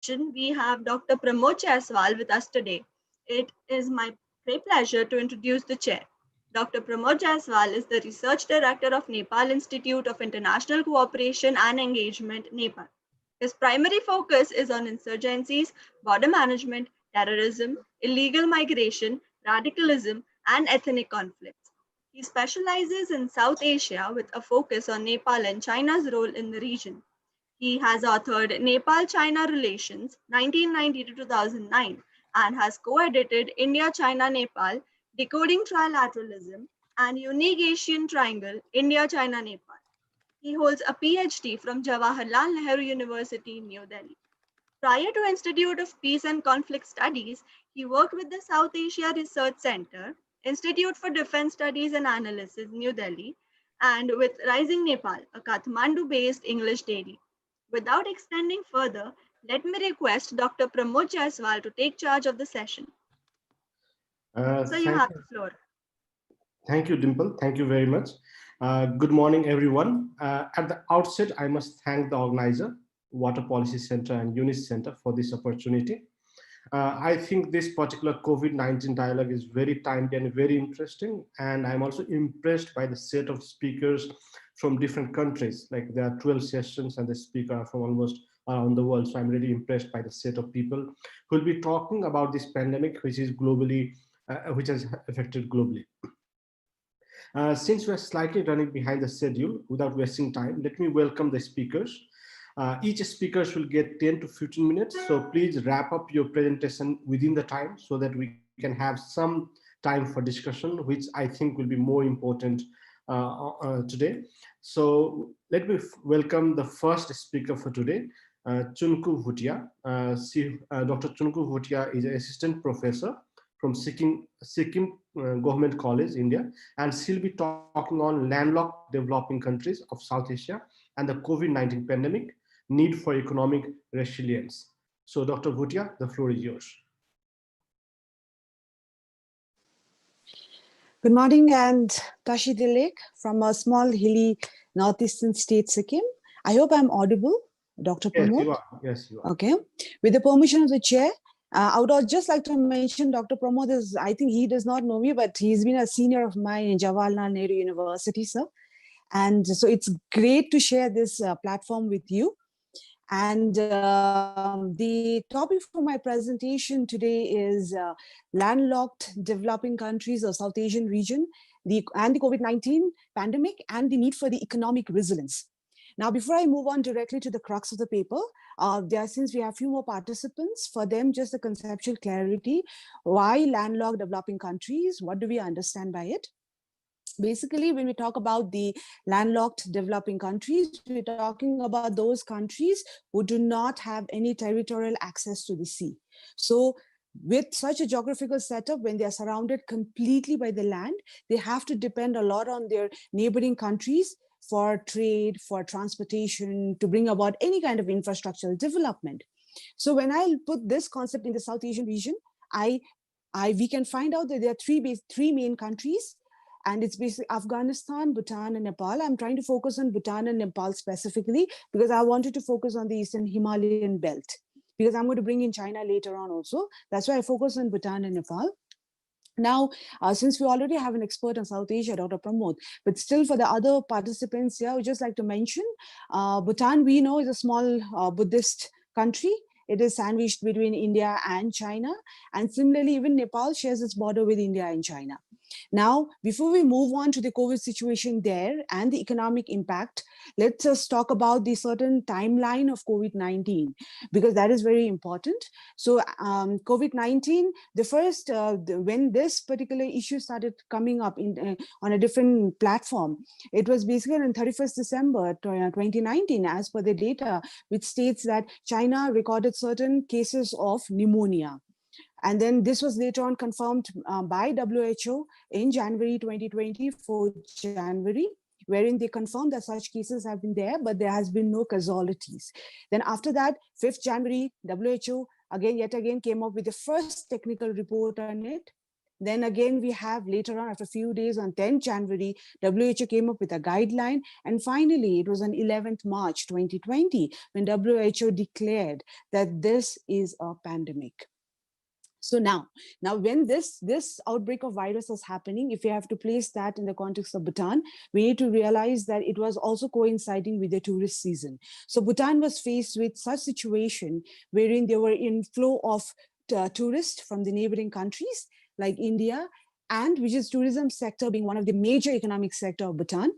We have Dr. PRAMOD JAISWAL with us today. It is my great pleasure to introduce the chair. Dr. PRAMOD JAISWAL is the Research Director of Nepal Institute of International Cooperation and Engagement, Nepal. His primary focus is on insurgencies, border management, terrorism, illegal migration, radicalism, and ethnic conflicts. He specializes in South Asia with a focus on Nepal and China's role in the region. He has authored Nepal-China Relations 1990 to 2009 and has co-edited India-China-Nepal, Decoding Trilateralism and Unique Asian Triangle, India-China-Nepal. He holds a PhD from Jawaharlal Nehru University, New Delhi. Prior to Institute of Peace and Conflict Studies, he worked with the South Asia Research Center, Institute for Defense Studies and Analysis, New Delhi, and with Rising Nepal, a Kathmandu-based English daily. Without extending further, let me request Dr. PRAMOD JAISWAL to take charge of the session. So you Thank have you. the floor. Thank you, Dimple. Thank you very much. Good morning, everyone. At the outset, I must thank the organizer, Water Policy Center and UNIS Center for this opportunity. I think this particular COVID-19 dialogue is very timely and very interesting. And I'm also impressed by the set of speakers from different countries. Like there are 12 sessions and the speakers are from almost around the world. So I'm really impressed by the set of people who will be talking about this pandemic, which is globally, which has affected globally. Since we're slightly running behind the schedule, without wasting time, let me welcome the speakers. Each speaker will get 10 to 15 minutes, so please wrap up your presentation within the time so that we can have some time for discussion, which I think will be more important today. So let me welcome the first speaker for today, Chunku Bhutia. Dr. Chunku Bhutia is an assistant professor from Sikkim Government College, India, and she'll be talking on landlocked developing countries of South Asia and the COVID-19 pandemic, need for economic resilience. So Dr. Bhutia, the floor is yours. Good morning, and Tashi Dilek from a small hilly northeastern state, Sikkim. I hope I'm audible, Dr. Yes, PRAMOD. you are. Yes, you are. Okay. With the permission of the chair, I would just like to mention Dr. PRAMOD is, I think he does not know me, but he's been a senior of mine in Jawaharlal Nehru University, sir. And so it's great to share this platform with you. And the topic for my presentation today is landlocked developing countries of South Asian region, and the COVID-19 pandemic, and the need for the economic resilience. Now, before I move on directly to the crux of the paper, since we have a few more participants, for them, just a conceptual clarity, why landlocked developing countries, what do we understand by it? Basically, when we talk about the landlocked developing countries, we're talking about those countries who do not have any territorial access to the sea. So with such a geographical setup, when they are surrounded completely by the land, they have to depend a lot on their neighboring countries for trade, for transportation, to bring about any kind of infrastructural development. So when I put this concept in the South Asian region, we can find out that there are three main countries. And it's basically Afghanistan, Bhutan, and Nepal. I'm trying to focus on Bhutan and Nepal specifically because I wanted to focus on the Eastern Himalayan belt, because I'm going to bring in China later on also. That's why I focus on Bhutan and Nepal. Now, since we already have an expert on South Asia, Dr. PRAMOD, but still for the other participants here, I would just like to mention, Bhutan, we know, is a small Buddhist country. It is sandwiched between India and China. And similarly, even Nepal shares its border with India and China. Now, before we move on to the COVID situation there and the economic impact, let's just talk about the certain timeline of COVID-19, because that is very important. So COVID-19, the first, when this particular issue started coming up on a different platform, it was basically on 31st December 2019, as per the data, which states that China recorded certain cases of pneumonia. And then this was later on confirmed by WHO in January 2020, 4th January, wherein they confirmed that such cases have been there, but there has been no casualties. Then after that, 5th January, WHO yet again came up with the first technical report on it. Then again, we have later on, after a few days, on 10th January, WHO came up with a guideline. And finally, it was on 11th March 2020 when WHO declared that this is a pandemic. So now when this outbreak of virus is happening, if you have to place that in the context of Bhutan, we need to realize that it was also coinciding with the tourist season. So Bhutan was faced with such situation wherein there were inflow of tourists from the neighboring countries like India, and which is tourism sector being one of the major economic sector of Bhutan.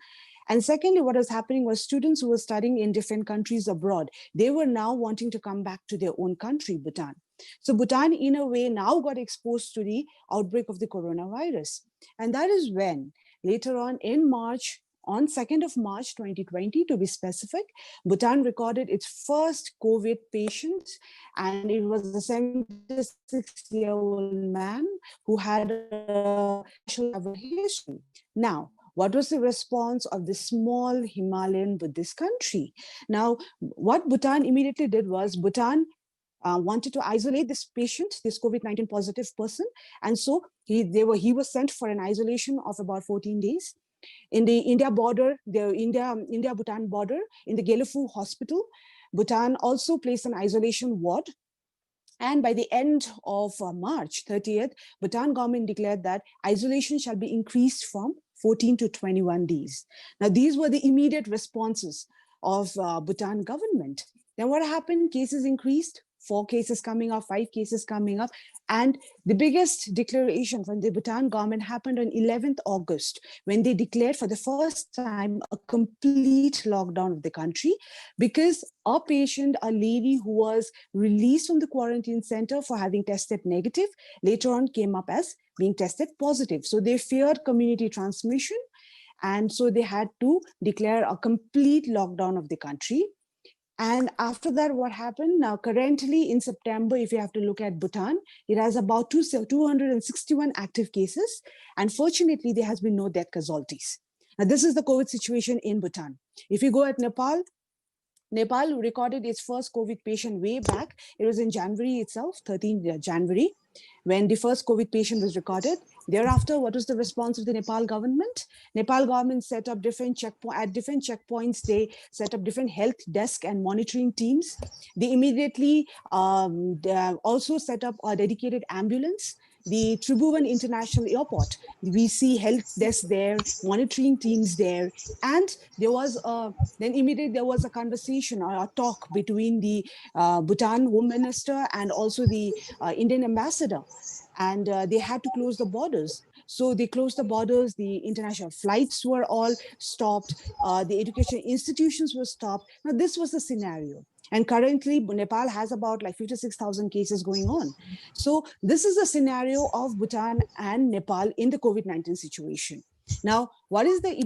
And secondly, what was happening was students who were studying in different countries abroad, they were now wanting to come back to their own country, Bhutan. So Bhutan, in a way, now got exposed to the outbreak of the coronavirus. And that is when, later on in March, on 2nd of March 2020, to be specific, Bhutan recorded its first COVID patient, and it was a 76-year-old man who had a travel history. Now, what was the response of the small Himalayan Buddhist country? Now, what Bhutan immediately did was Bhutan wanted to isolate this patient, this COVID-19 positive person. And so he was sent for an isolation of about 14 days. In the India border, the India-Bhutan border, in the Gelefu hospital, Bhutan also placed an isolation ward. And by the end of March 30th, Bhutan government declared that isolation shall be increased from 14 to 21 days. Now, these were the immediate responses of Bhutan government. Then what happened? Cases increased, 4 cases coming up, 5 cases coming up. And the biggest declaration from the Bhutan government happened on 11th August, when they declared for the first time a complete lockdown of the country, because a patient, a lady who was released from the quarantine center for having tested negative, later on came up as being tested positive. So they feared community transmission. And so they had to declare a complete lockdown of the country. And after that, what happened? Now, currently in September, if you have to look at Bhutan, it has about 261 active cases. And fortunately, there has been no death casualties. Now, this is the COVID situation in Bhutan. If you go at Nepal, Nepal recorded its first COVID patient way back. It was in January itself, 13th January, when the first COVID patient was recorded. Thereafter, what was the response of the Nepal government? Nepal government set up different checkpoints. They set up different health desk and monitoring teams. They immediately also set up a dedicated ambulance. The Tribhuvan International Airport, we see health desks there, monitoring teams there, and there was a conversation or a talk between the Bhutan Home Minister and also the Indian ambassador, and they had to close the borders. So they closed the borders, the international flights were all stopped, the education institutions were stopped. Now, this was the scenario. And currently, Nepal has about like 56,000 cases going on. So this is the scenario of Bhutan and Nepal in the COVID-19 situation. Now, what is the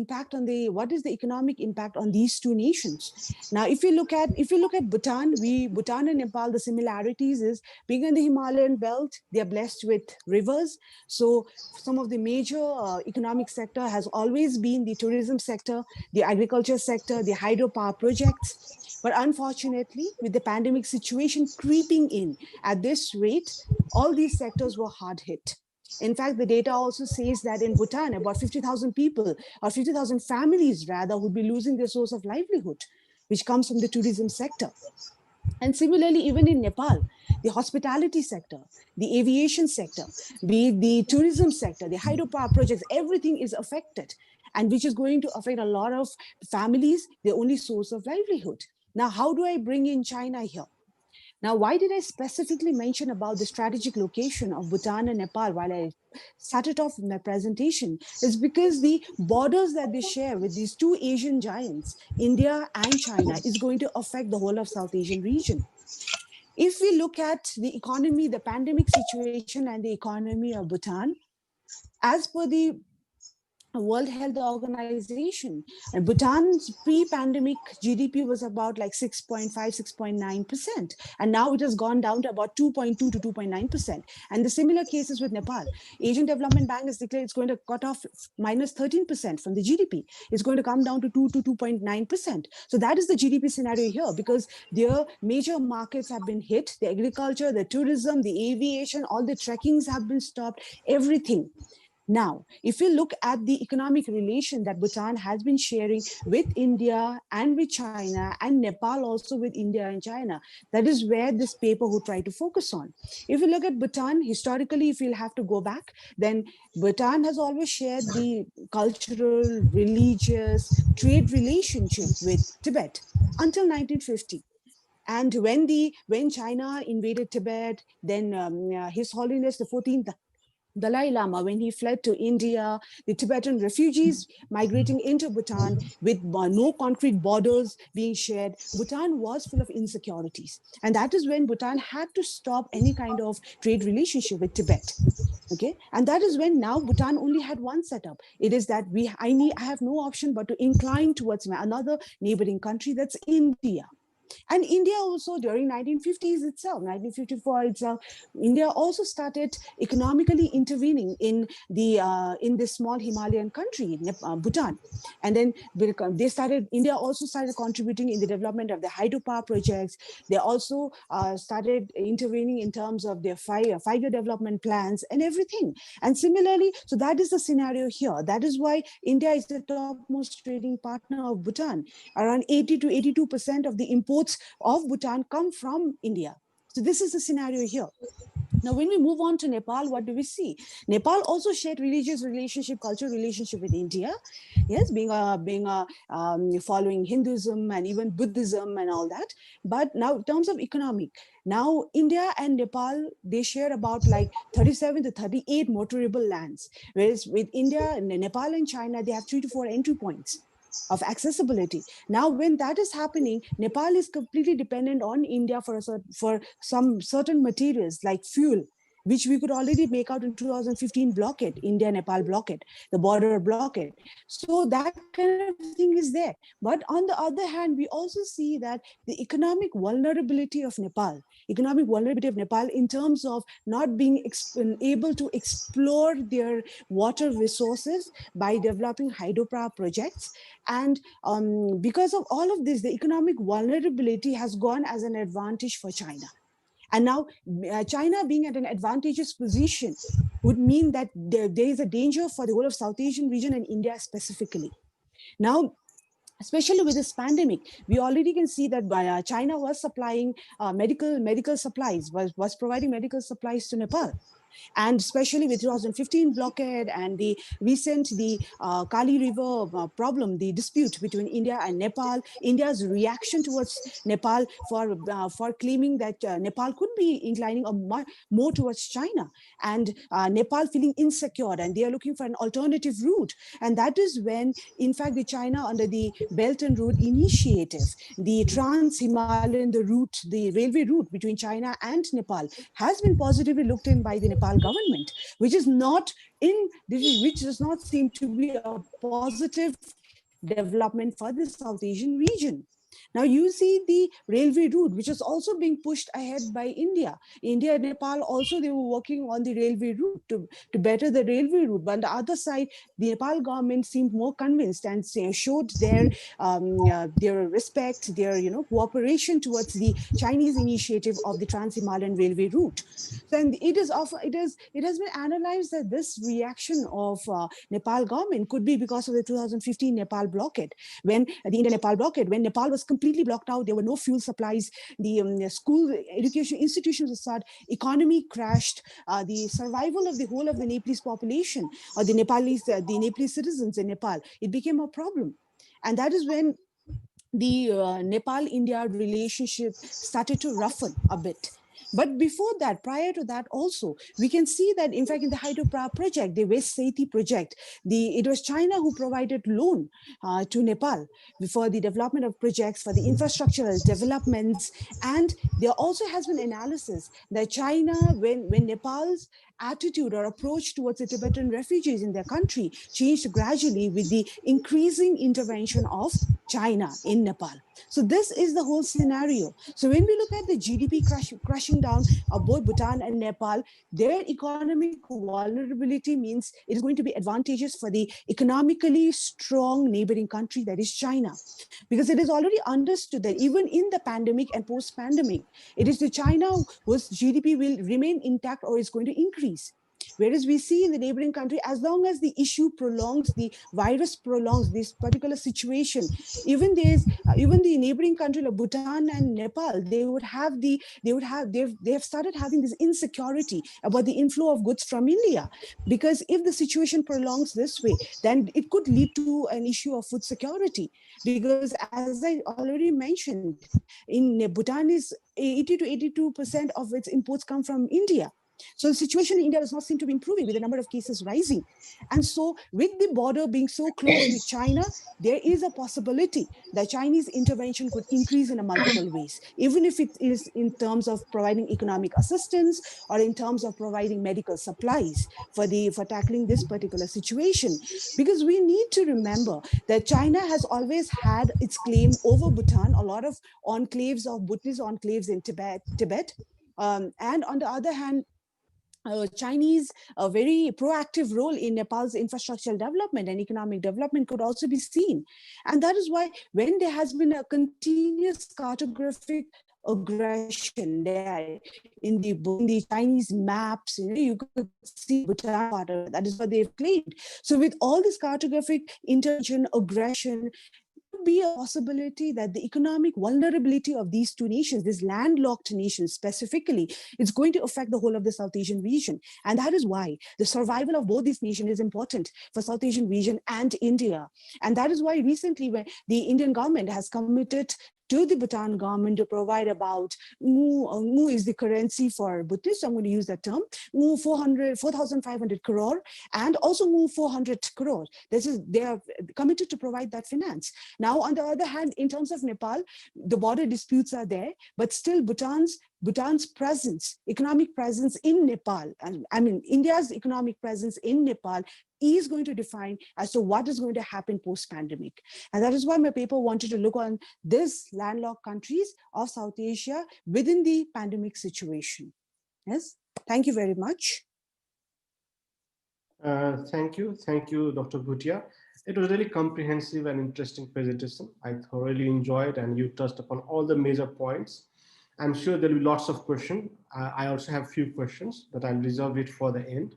economic impact on these two nations? Now, if you look at Bhutan, Bhutan and Nepal, the similarities is being in the Himalayan belt, they are blessed with rivers. So some of the major economic sector has always been the tourism sector, the agriculture sector, the hydropower projects. But unfortunately, with the pandemic situation creeping in at this rate, all these sectors were hard hit. In fact, the data also says that in Bhutan, about 50,000 people or 50,000 families rather would be losing their source of livelihood, which comes from the tourism sector. And similarly, even in Nepal, the hospitality sector, the aviation sector, the tourism sector, the hydropower projects, everything is affected, and which is going to affect a lot of families, their only source of livelihood. Now, how do I bring in China here? Now, why did I specifically mention about the strategic location of Bhutan and Nepal while I started off my presentation? Is because the borders that they share with these two Asian giants, India and China, is going to affect the whole of South Asian region. If we look at the economy, the pandemic situation and the economy of Bhutan, as per the World Health Organization, and Bhutan's pre-pandemic GDP was about like 6.5, 6.9%. And now it has gone down to about 2.2 to 2.9%. And the similar cases with Nepal. Asian Development Bank has declared it's going to cut off minus 13% from the GDP. It's going to come down to 2 to 2.9%. So that is the GDP scenario here, because their major markets have been hit. The agriculture, the tourism, the aviation, all the trekkings have been stopped, everything. Now, if we look at the economic relation that Bhutan has been sharing with India and with China, and Nepal also with India and China, that is where this paper would try to focus on. If you look at Bhutan, historically, if you'll have to go back, then Bhutan has always shared the cultural, religious, trade relationship with Tibet until 1950. And when China invaded Tibet, then His Holiness the 14th Dalai Lama, when he fled to India, the Tibetan refugees migrating into Bhutan with no concrete borders being shared, Bhutan was full of insecurities. And that is when Bhutan had to stop any kind of trade relationship with Tibet. Okay, and that is when now Bhutan only had one setup. It is that I have no option but to incline towards another neighboring country, that's India. And India also during 1950s itself, 1954 itself, India also started economically intervening in this small Himalayan country, Bhutan. And then India also started contributing in the development of the hydropower projects. They also started intervening in terms of their five-year development plans and everything. And similarly, so that is the scenario here. That is why India is the topmost trading partner of Bhutan. Around 80 to 82% of the imports of Bhutan come from India. So this is the scenario here. Now, when we move on to Nepal, what do we see? Nepal also shared religious relationship, cultural relationship with India. Yes, following Hinduism and even Buddhism and all that. But now, in terms of economic, now India and Nepal, they share about like 37 to 38 motorable lands. Whereas with India, Nepal and China, they have 3 to 4 entry points of accessibility. Now, when that is happening, Nepal is completely dependent on India for some certain materials like fuel, which we could already make out in 2015 blockade, India-Nepal blockade, the border blockade. So that kind of thing is there. But on the other hand, we also see that the economic vulnerability of Nepal in terms of not being able to explore their water resources by developing hydropower projects. And because of all of this, the economic vulnerability has gone as an advantage for China. And now China being at an advantageous position would mean that there is a danger for the whole of South Asian region and India specifically. Now, especially with this pandemic, we already can see that China was supplying medical supplies, was providing medical supplies to Nepal. And especially with 2015 blockade and the Kali River problem, the dispute between India and Nepal, India's reaction towards Nepal for claiming that Nepal could be inclining more towards China, and Nepal feeling insecure, and they are looking for an alternative route. And that is when, in fact, the China under the Belt and Road Initiative, the Trans-Himalayan, the railway route between China and Nepal has been positively looked in by the Nepal government, which does not seem to be a positive development for the South Asian region. Now you see the railway route, which is also being pushed ahead by India. India and Nepal also, they were working on the railway route to better the railway route. But on the other side, the Nepal government seemed more convinced and showed their respect, their cooperation towards the Chinese initiative of the Trans-Himalayan railway route. So, and it has been analyzed that this reaction of Nepal government could be because of the 2015 Nepal blockade, when the India-Nepal blockade, when Nepal was completely blocked out, there were no fuel supplies, the school education institutions were shut, economy crashed, the survival of the whole of the Nepalese population, or the Nepalese citizens in Nepal, it became a problem. And that is when the Nepal-India relationship started to roughen a bit. But before that, prior to that also, we can see that, in fact, in the hydropower project, the West Sethi project, it was China who provided loan to Nepal for the development of projects, for the infrastructural developments. And there also has been analysis that China, when Nepal's attitude or approach towards the Tibetan refugees in their country changed gradually with the increasing intervention of China in Nepal. So this is the whole scenario. So when we look at the GDP crushing down of both Bhutan and Nepal, their economic vulnerability means it is going to be advantageous for the economically strong neighboring country that is China. Because it is already understood that even in the pandemic and post-pandemic, it is the China whose GDP will remain intact or is going to increase. Whereas we see in the neighboring country, as long as the issue prolongs, the virus prolongs this particular situation, even the neighboring country like Bhutan and Nepal, they have started having this insecurity about the inflow of goods from India. Because if the situation prolongs this way, then it could lead to an issue of food security. Because as I already mentioned, in Bhutan is 80 to 82% of its imports come from India. So the situation in India does not seem to be improving with the number of cases rising. And so with the border being so close with China, there is a possibility that Chinese intervention could increase in a multiple ways, even if it is in terms of providing economic assistance or in terms of providing medical supplies for tackling this particular situation. Because we need to remember that China has always had its claim over Bhutan, a lot of enclaves of Buddhist enclaves in Tibet. And on the other hand, Chinese a very proactive role in Nepal's infrastructural development and economic development could also be seen. And that is why when there has been a continuous cartographic aggression there in the Chinese maps, you could see Bhutan part. That is what they've claimed. So with all this cartographic intervention, aggression, be a possibility that the economic vulnerability of these two nations, these landlocked nations specifically, is going to affect the whole of the South Asian region. And that is why the survival of both these nations is important for South Asian region and India. And that is why recently when the Indian government has committed to the Bhutan government to provide about, Mu is the currency for Buddhists, I'm going to use that term, 4,500 crore, and also 400 crore. They are committed to provide that finance. Now, on the other hand, in terms of Nepal, the border disputes are there, but still Bhutan's presence, economic presence in Nepal, and I mean India's economic presence in Nepal is going to define as to what is going to happen post-pandemic. And that is why my paper wanted to look on these landlocked countries of South Asia within the pandemic situation. Yes, thank you very much. Thank you, Dr. Bhutia. It was really comprehensive and interesting presentation. I thoroughly enjoyed, and you touched upon all the major points. I'm sure there will be lots of questions. I also have a few questions, but I'll reserve it for the end.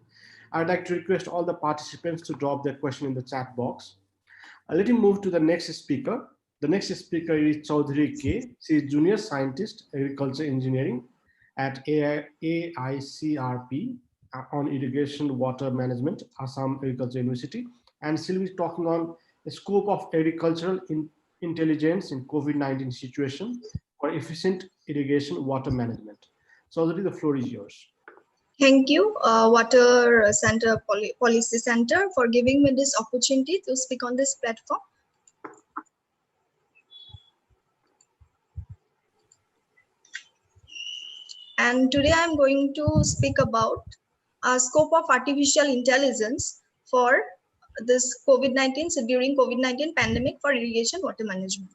I'd like to request all the participants to drop their question in the chat box. Let me move to the next speaker. The next speaker is Chaudhary K. She is Junior Scientist, Agriculture Engineering at AICRP on Irrigation Water Management, Assam Agriculture University. And she'll be talking on the scope of agricultural intelligence in COVID-19 situation for efficient irrigation water management. Chaudhary, the floor is yours. Thank you, Water Center Policy Center, for giving me this opportunity to speak on this platform. And today I'm going to speak about scope of artificial intelligence for this COVID-19, so during COVID-19 pandemic for irrigation water management.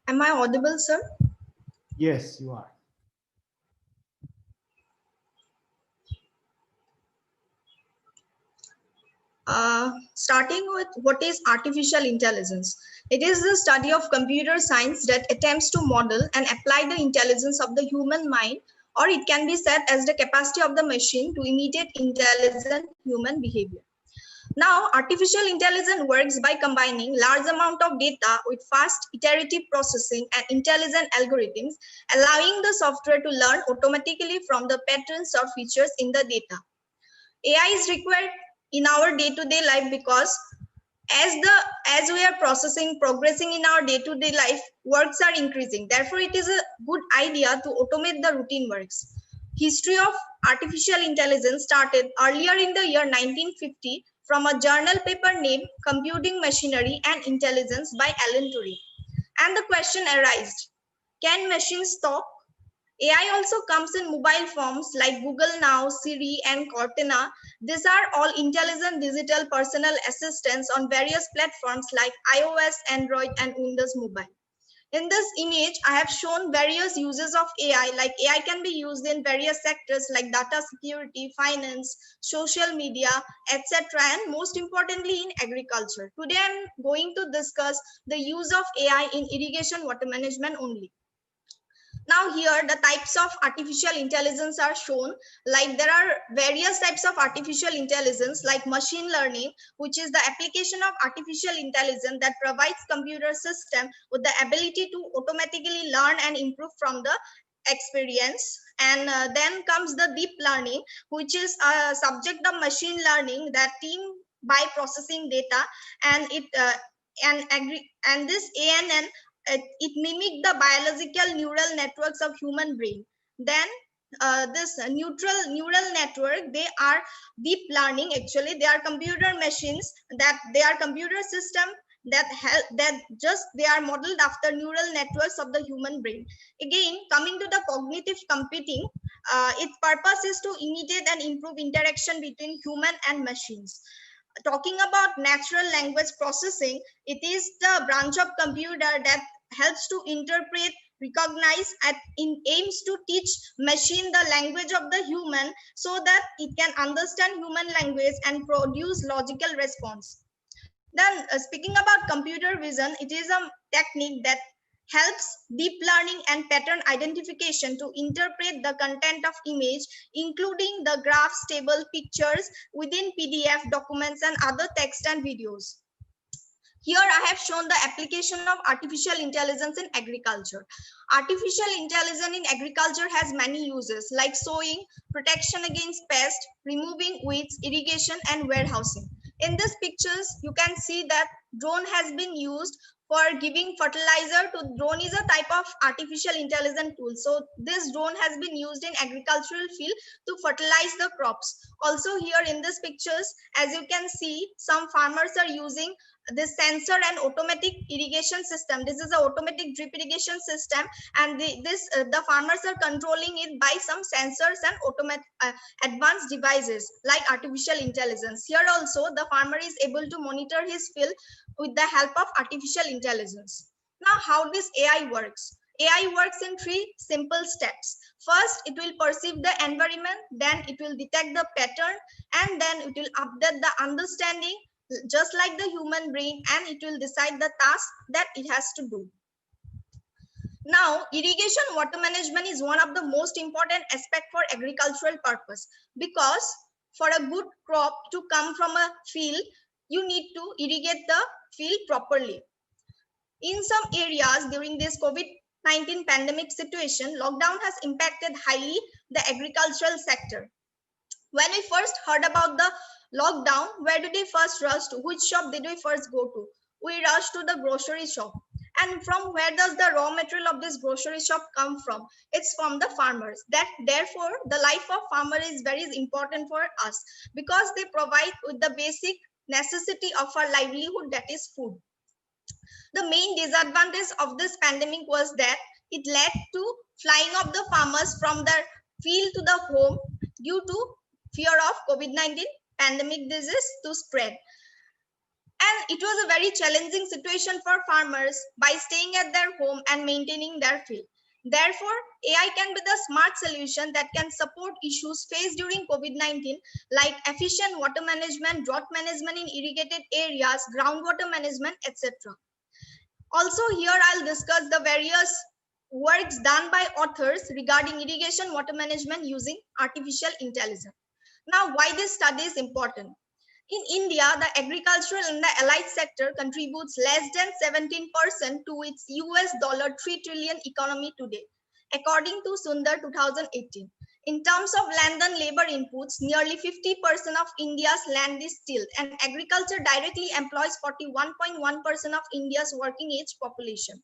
Am I audible, sir? Yes, you are. Starting with what is artificial intelligence. It is the study of computer science that attempts to model and apply the intelligence of the human mind, or it can be said as the capacity of the machine to imitate intelligent human behavior. Now, artificial intelligence works by combining large amount of data with fast iterative processing and intelligent algorithms, allowing the software to learn automatically from the patterns or features in the data. AI is required in our day-to-day life because as we are progressing in our day-to-day life, works are increasing. Therefore, it is a good idea to automate the routine works. History of artificial intelligence started earlier in the year 1950 from a journal paper named Computing Machinery and Intelligence by Alan Turing. And the question arises, can machines talk? AI also comes in mobile forms like Google Now, Siri, and Cortana. These are all intelligent digital personal assistants on various platforms like iOS, Android, and Windows Mobile. In this image, I have shown various uses of AI, like AI can be used in various sectors like data security, finance, social media, etc. And most importantly in agriculture. Today, I'm going to discuss the use of AI in irrigation water management only. Now here the types of artificial intelligence are shown. Like there are various types of artificial intelligence like machine learning, which is the application of artificial intelligence that provides computer system with the ability to automatically learn and improve from the experience. And then comes the deep learning, which is a subject of machine learning that team by processing data, and this ANN, it mimic the biological neural networks of human brain. Then this neural network, they are deep learning. Actually they are computer machines, that they are computer system that help, that just they are modeled after neural networks of the human brain. Again, coming to the cognitive computing, its purpose is to imitate and improve interaction between human and machines. Talking about natural language processing, it is the branch of computer that helps to interpret, recognize, and aims to teach machine the language of the human so that it can understand human language and produce logical response. Then speaking about computer vision, it is a technique that helps deep learning and pattern identification to interpret the content of image, including the graphs, table, pictures within PDF documents and other text and videos. Here I have shown the application of artificial intelligence in agriculture. Artificial intelligence in agriculture has many uses like sowing, protection against pests, removing weeds, irrigation, and warehousing. In these pictures, you can see that drone has been used for giving fertilizer to. Drone is a type of artificial intelligence tool. So this drone has been used in agricultural field to fertilize the crops. Also here in these pictures, as you can see, some farmers are using this sensor and automatic irrigation system. This is an automatic drip irrigation system, and the farmers are controlling it by some sensors and automatic advanced devices like artificial intelligence. Here also the farmer is able to monitor his field with the help of artificial intelligence. Now how this AI works? AI works in three simple steps. First, it will perceive the environment, then it will detect the pattern, and then it will update the understanding just like the human brain, and it will decide the task that it has to do. Now, irrigation water management is one of the most important aspects for agricultural purpose, because for a good crop to come from a field, you need to irrigate the field properly. In some areas during this COVID-19 pandemic situation, lockdown has impacted highly the agricultural sector. When we first heard about the lockdown, where did we first rush to? Which shop did we first go to? We rushed to the grocery shop. And from where does the raw material of this grocery shop come from? It's from the farmers. Therefore, the life of farmer is very important for us, because they provide with the basic necessity of our livelihood, that is food. The main disadvantage of this pandemic was that it led to flying of the farmers from their field to the home due to fear of COVID-19 pandemic disease to spread. And it was a very challenging situation for farmers by staying at their home and maintaining their field. Therefore, AI can be the smart solution that can support issues faced during COVID-19, like efficient water management, drought management in irrigated areas, groundwater management, etc. Also here I'll discuss the various works done by authors regarding irrigation water management using artificial intelligence. Now, why this study is important? In India, the agricultural and the allied sector contributes less than 17% to its $3 trillion economy today, according to Sundar 2018. In terms of land and labor inputs, nearly 50% of India's land is tilled, and agriculture directly employs 41.1% of India's working age population.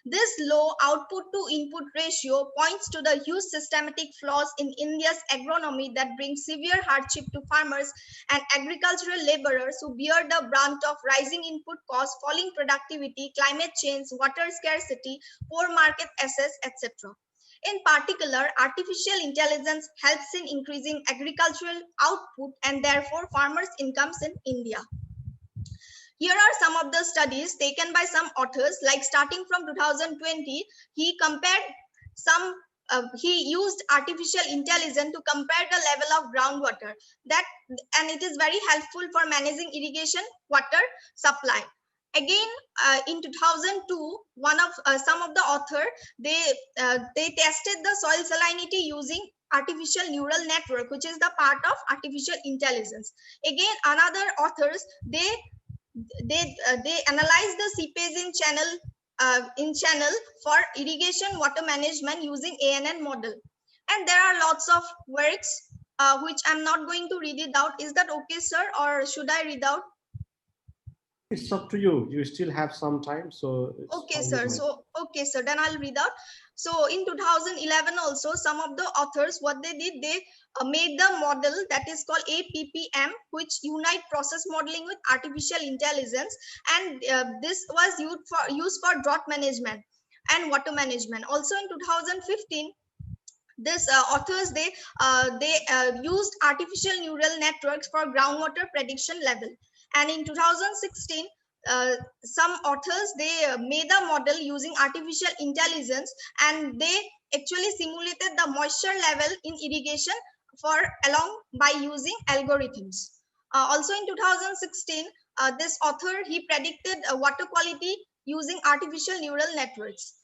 This low output to input ratio points to the huge systematic flaws in India's agronomy that bring severe hardship to farmers and agricultural laborers who bear the brunt of rising input costs, falling productivity, climate change, water scarcity, poor market access, etc. In particular, artificial intelligence helps in increasing agricultural output and therefore farmers' incomes in India. Here are some of the studies taken by some authors, like starting from 2020, he compared he used artificial intelligence to compare the level of groundwater, and it is very helpful for managing irrigation water supply. Again, in 2002, some of the author, they tested the soil salinity using artificial neural network, which is the part of artificial intelligence. Again, another authors, they analyze the seepage in channel for irrigation water management using ANN model. And there are lots of works which I'm not going to read it out. Is that okay, sir, or should I read out? It's up to you. You still have some time, so okay, sir. So okay, sir. Then I'll read out. So in 2011, also some of the authors, what they did, they made the model that is called APPM, which unite process modeling with artificial intelligence, and this was used for drought management and water management. Also in 2015, this authors, they used artificial neural networks for groundwater prediction level. And in 2016, some authors, they made a model using artificial intelligence, and they actually simulated the moisture level in irrigation by using algorithms. Also in 2016, this author, he predicted water quality using artificial neural networks,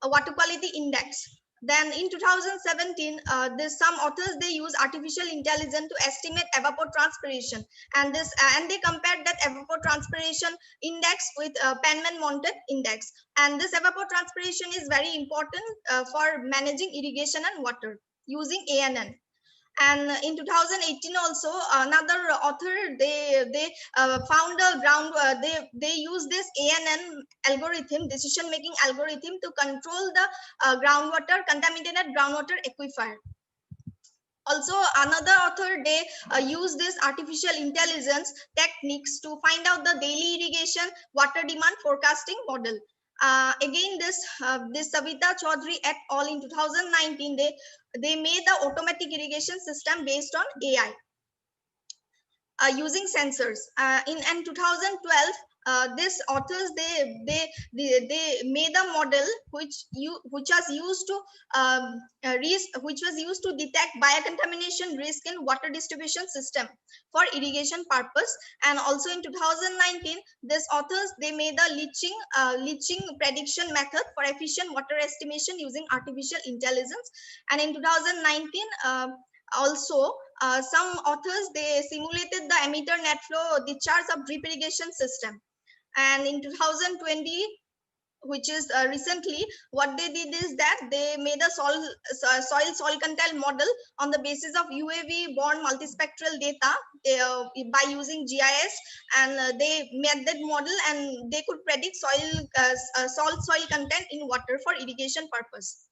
a water quality index. Then in 2017, there's some authors, they use artificial intelligence to estimate evapotranspiration, and they compared that evapotranspiration index with Penman-Montet index. And this evapotranspiration is very important for managing irrigation and water using ANN. And in 2018 also, another author, they found a they use this ANN algorithm, decision making algorithm, to control the contaminated groundwater aquifer. Also another author, they use this artificial intelligence techniques to find out the daily irrigation water demand forecasting model. Again, this Savita Chaudhary et al. In 2019, they made the automatic irrigation system based on AI using sensors. In 2012, these authors, they made a model which was used to detect biocontamination risk in water distribution system for irrigation purpose. And also in 2019, these authors, they made a leaching prediction method for efficient water estimation using artificial intelligence. And in 2019, also some authors, they simulated the emitter net flow discharge of drip irrigation system. And in 2020, which is recently, what they did is that they made a soil content model on the basis of UAV borne multispectral data by using GIS, and they made that model, and they could predict soil content in water for irrigation purpose.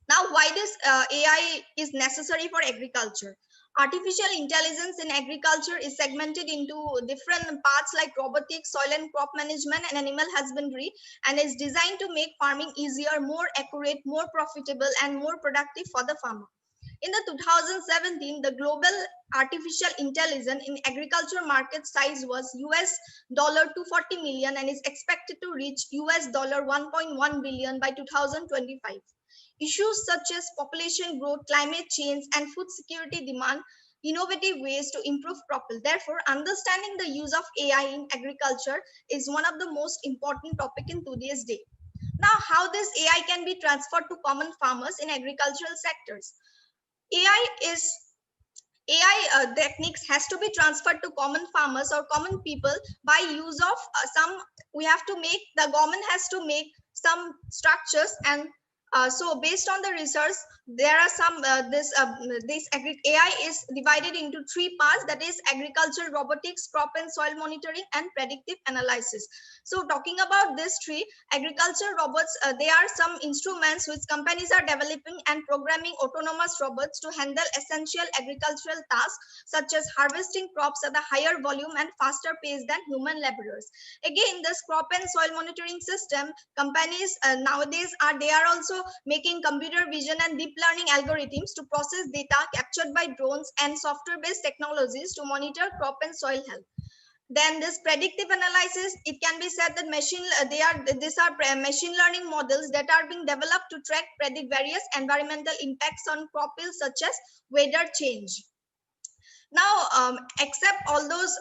Now, why this AI is necessary for agriculture? Artificial intelligence in agriculture is segmented into different parts like robotics, soil and crop management, and animal husbandry, and is designed to make farming easier, more accurate, more profitable, and more productive for the farmer. In the 2017, the global artificial intelligence in agriculture market size was $240 million and is expected to reach $1.1 billion by 2025. Issues such as population growth, climate change, and food security demand innovative ways to improve crop. Therefore, understanding the use of AI in agriculture is one of the most important topics in today's day. Now, how this AI can be transferred to common farmers in agricultural sectors? AI techniques has to be transferred to common farmers or common people by use of the government has to make some structures, and So based on the research, there are some AI is divided into 3 parts, that is agriculture, robotics, crop and soil monitoring, and predictive analysis. So talking about these 3, agriculture robots, they are some instruments which companies are developing and programming autonomous robots to handle essential agricultural tasks such as harvesting crops at a higher volume and faster pace than human laborers. Again, this crop and soil monitoring system, companies nowadays are also making computer vision and deep learning algorithms to process data captured by drones and software based technologies to monitor crop and soil health. Then this predictive analysis, it can be said that these are machine learning models that are being developed to track, predict various environmental impacts on crop yields such as weather change. Now, except all those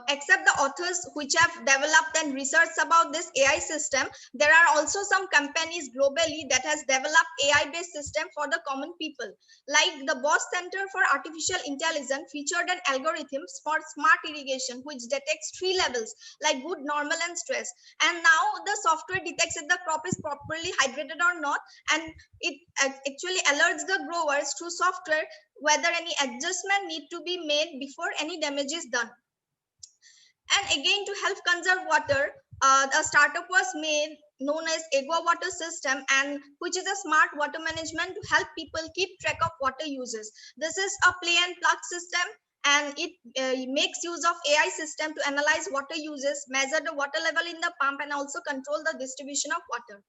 except the authors which have developed and researched about this AI system, there are also some companies globally that has developed AI-based system for the common people. Like the Bosch Center for Artificial Intelligence featured an algorithm for smart irrigation which detects 3 levels like good, normal, and stress. And now the software detects if the crop is properly hydrated or not, and it actually alerts the growers through software whether any adjustment need to be made before any damage is done. And again, to help conserve water, a startup was made known as Agua Water System, and which is a smart water management to help people keep track of water uses. This is a play and plug system, and it makes use of AI system to analyze water uses, measure the water level in the pump, and also control the distribution of water.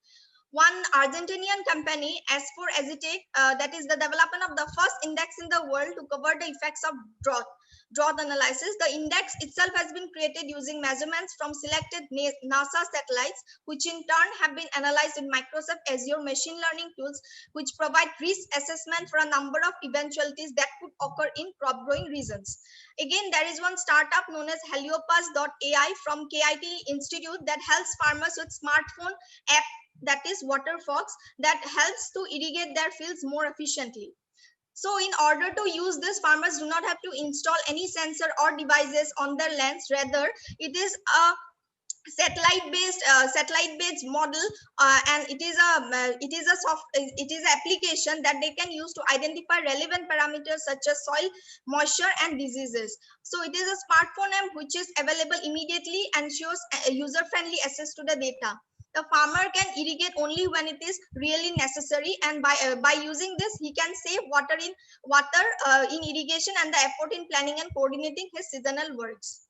One Argentinian company, S4 Azitec, that is the development of the first index in the world to cover the effects of drought analysis. The index itself has been created using measurements from selected NASA satellites, which in turn have been analyzed in Microsoft Azure machine learning tools, which provide risk assessment for a number of eventualities that could occur in crop growing regions. Again, there is one startup known as Heliopas.ai from KIT Institute that helps farmers with smartphone app, that is WaterFox, that helps to irrigate their fields more efficiently. So in order to use this, farmers do not have to install any sensor or devices on their lands. Rather, it is a satellite-based model, and it is an application that they can use to identify relevant parameters such as soil moisture and diseases. So it is a smartphone app which is available immediately and shows user-friendly access to the data. The farmer can irrigate only when it is really necessary, and by using this, he can save water in irrigation and the effort in planning and coordinating his seasonal works.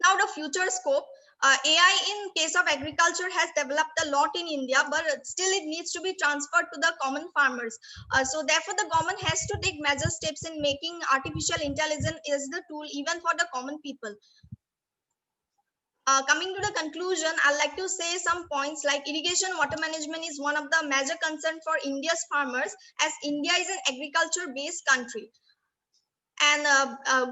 Now, the future scope. AI in case of agriculture has developed a lot in India, but still it needs to be transferred to the common farmers. So therefore, the government has to take major steps in making artificial intelligence is the tool even for the common people. Coming to the conclusion, I'd like to say some points like irrigation water management is one of the major concern for India's farmers, as India is an agriculture-based country. And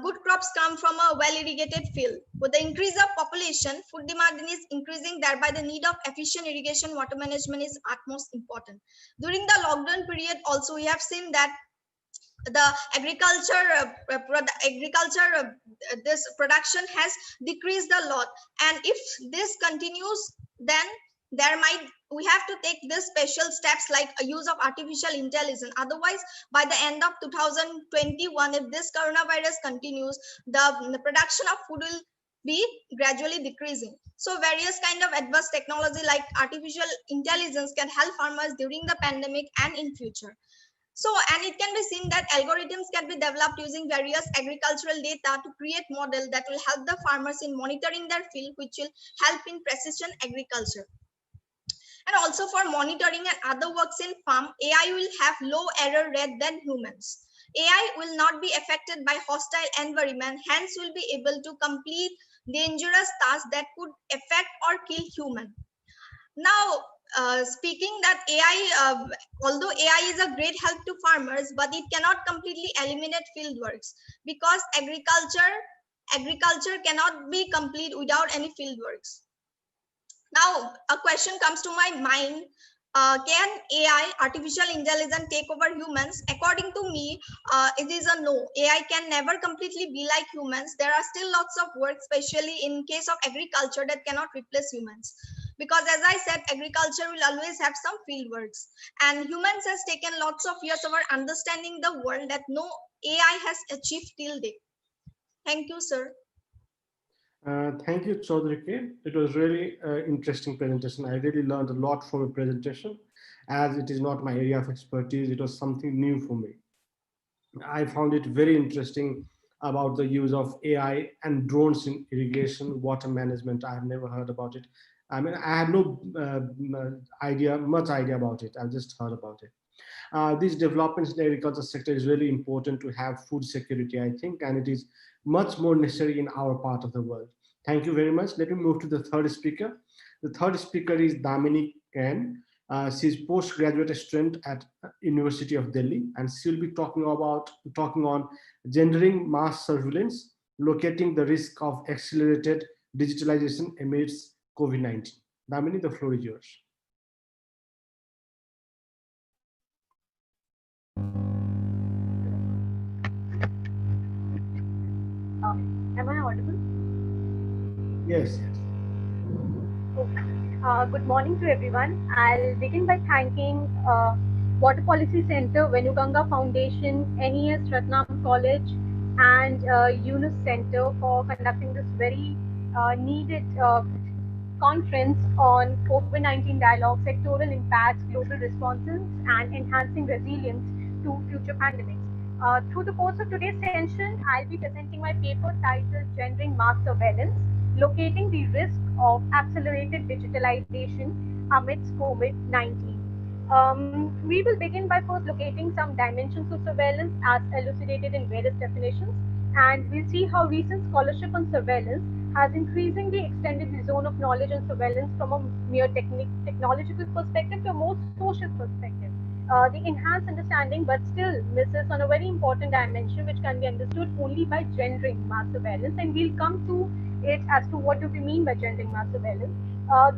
good crops come from a well-irrigated field. With the increase of population, food demand is increasing, thereby the need of efficient irrigation water management is utmost important. During the lockdown period also, we have seen that the this production has decreased a lot, and if this continues, then we have to take this special steps like a use of artificial intelligence. Otherwise, by the end of 2021, if this coronavirus continues, the production of food will be gradually decreasing. So various kind of advanced technology like artificial intelligence can help farmers during the pandemic and in future. So, and it can be seen that algorithms can be developed using various agricultural data to create models that will help the farmers in monitoring their field, which will help in precision agriculture. And also for monitoring and other works in farm, AI will have low error rate than humans. AI will not be affected by hostile environment, hence will be able to complete dangerous tasks that could affect or kill human. Now, speaking that AI, although AI is a great help to farmers, but it cannot completely eliminate field works, because agriculture cannot be complete without any field works. Now, a question comes to my mind. Can AI, artificial intelligence, take over humans? According to me, it is a no. AI can never completely be like humans. There are still lots of work, especially in case of agriculture, that cannot replace humans. because as I said, agriculture will always have some field works, and humans has taken lots of years of our understanding the world that no AI has achieved till date. Thank you, sir. Thank you, Chaudhary K. It was really interesting presentation. I really learned a lot from your presentation. As it is not my area of expertise, it was something new for me. I found it very interesting about the use of AI and drones in irrigation, water management. I have never heard about it. I mean, I had no much idea about it. I just heard about it. These developments in the agriculture sector is really important to have food security, I think, and it is much more necessary in our part of the world. Thank you very much. Let me move to the third speaker. The third speaker is Damini Ken. She's postgraduate student at University of Delhi, and she'll be talking on gendering mass surveillance, locating the risk of accelerated digitalization amidst COVID-19. Damini, the floor is yours. Am I audible? Yes. Okay. Good morning to everyone. I'll begin by thanking Water Policy Center, Venuganga Foundation, NES Ratnam College, and Yunus Center for conducting this very needed conference on COVID-19 dialogue, sectoral impacts, global responses, and enhancing resilience to future pandemics. Through the course of today's session, I'll be presenting my paper titled Gendering Mass Surveillance, Locating the Risk of Accelerated Digitalization Amidst COVID-19. We will begin by first locating some dimensions of surveillance as elucidated in various definitions, and we'll see how recent scholarship on surveillance has increasingly extended the zone of knowledge and surveillance from a mere technological perspective to a more social perspective. The enhanced understanding, but still misses on a very important dimension which can be understood only by gendering mass surveillance, and we'll come to it as to what do we mean by gendering mass surveillance.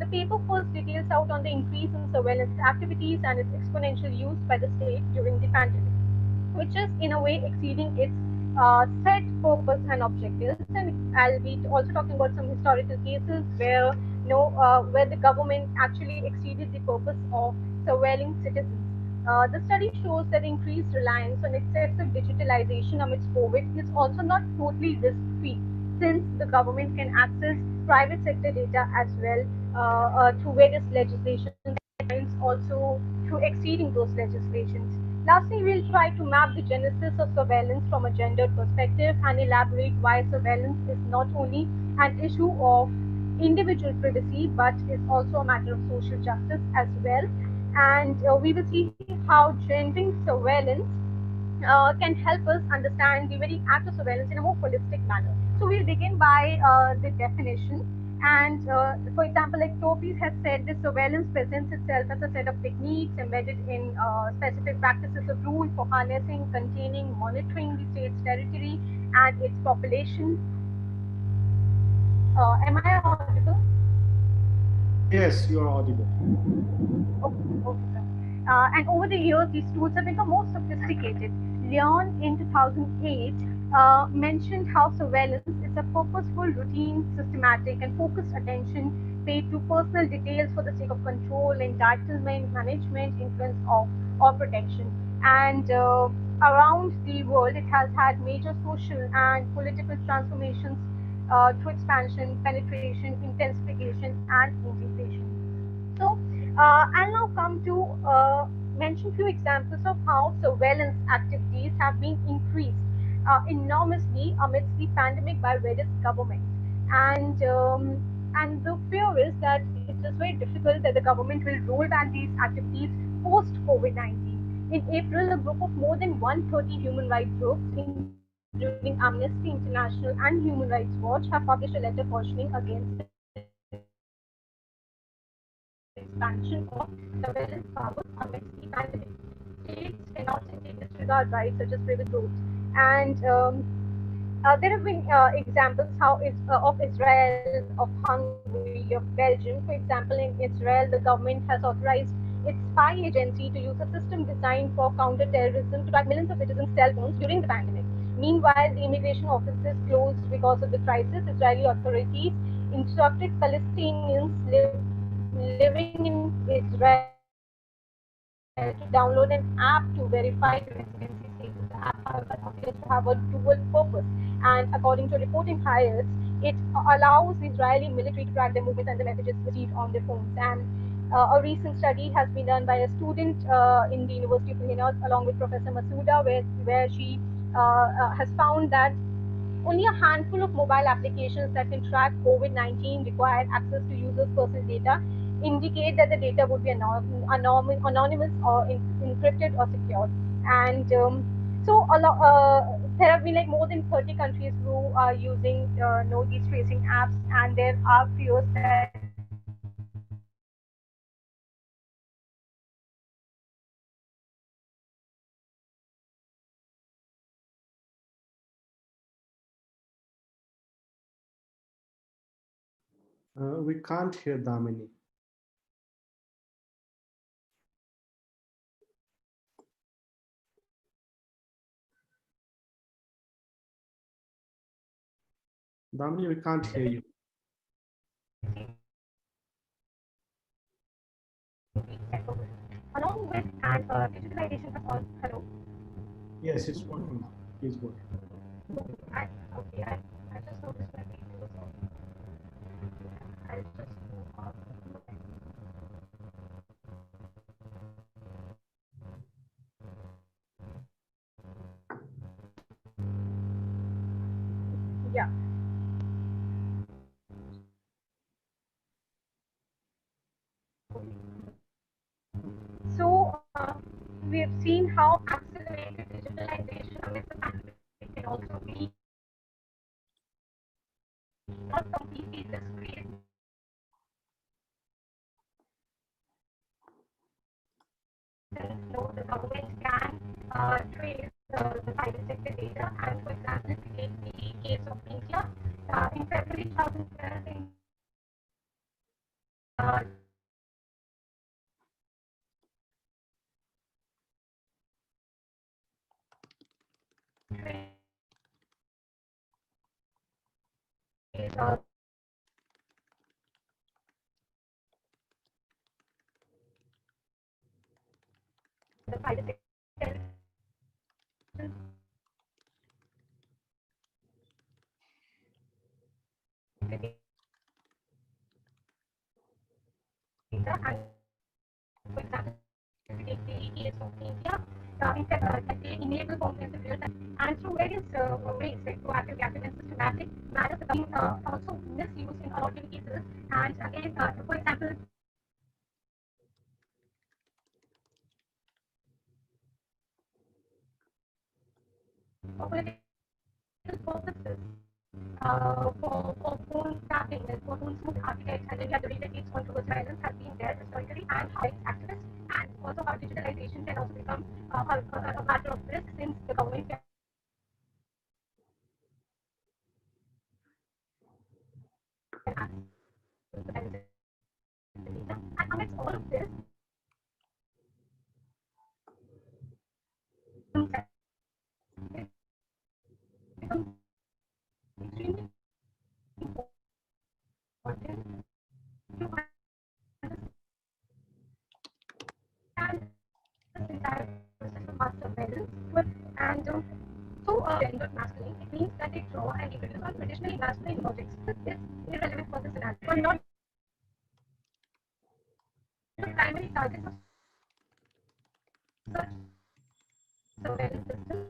The paper first details out on the increase in surveillance activities and its exponential use by the state during the pandemic, which is in a way exceeding its set purpose and objectives. And I'll be also talking about some historical cases where where the government actually exceeded the purpose of surveilling citizens. The study shows that increased reliance on excessive digitalization amidst COVID is also not totally risk-free, since the government can access private sector data as well through various legislations, and also through exceeding those legislations. Lastly, we'll try to map the genesis of surveillance from a gendered perspective and elaborate why surveillance is not only an issue of individual privacy but is also a matter of social justice as well. And we will see how gendering surveillance can help us understand the very act of surveillance in a more holistic manner. So we'll begin by the definition. And for example, like Topis has said, this surveillance presents itself as a set of techniques embedded in specific practices of rule for harnessing, containing, monitoring the state's territory and its population. Am I audible? Yes, you are audible. Okay, sir. And over the years, these tools have become more sophisticated. Leon in 2008 mentioned how surveillance is a purposeful, routine, systematic, and focused attention paid to personal details for the sake of control, entitlement, management, influence, or protection. And around the world, it has had major social and political transformations through expansion, penetration, intensification, and integration. So I'll now come to mention few examples of how surveillance activities have been increased enormously amidst the pandemic by various governments. And the fear is that it is very difficult that the government will roll back these activities post COVID-19. In April, a group of more than 130 human rights groups, including Amnesty International and Human Rights Watch, have published a letter cautioning against the expansion of surveillance powers amidst the pandemic. States cannot simply disregard rights such as private growth. And there have been examples of Israel, of Hungary, of Belgium. For example, in Israel, the government has authorized its spy agency to use a system designed for counter-terrorism to track millions of citizens' cell phones during the pandemic. Meanwhile, the immigration offices closed because of the crisis. Israeli authorities instructed Palestinians living living in Israel to download an app to verify the residency status. The app, however, appears to have a dual purpose, and according to reporting highlights, it allows the Israeli military to track their movements and the messages received on their phones. And a recent study has been done by a student in the University of Illinois, along with Professor Masuda, where she has found that only a handful of mobile applications that can track COVID-19 require access to users' personal data, indicate that the data would be anonymous or encrypted or secured. And there have been like more than 30 countries who are using these tracing apps, and there are fears that We can't hear Damini. Damini, we can't hear you. along with and digitalization has also hello. Yes, it's working now. Please go ahead. I just noticed my video was on. I'll just move on. Yeah. So we have seen how accelerated digitalization amidst the pandemic can also be not completely discrete. The government can trace the private sector data, and for example, if we take the case of India, in February 2012, uh, trace the private sector data, and for example, if we take the case of India, in February, that they enable comprehensive real-time and through various ways, like proactive, reactive, and systematic manners, being also misused in a lot of cases. And again, for example, for political purposes, for phone tapping and for phone smooth architects, and then the way that it's controlled violence has been there historically, and how it's activists, and also how digitalization can also become a matter of risk since the government can access the benefits of the data. And amidst all of this, it becomes extremely important to understand this entire process of mass surveillance. And gendered masculine, it means that they draw and reproduce on traditionally masculine logics. This is irrelevant for the scenario. But not the primary targets of such surveillance systems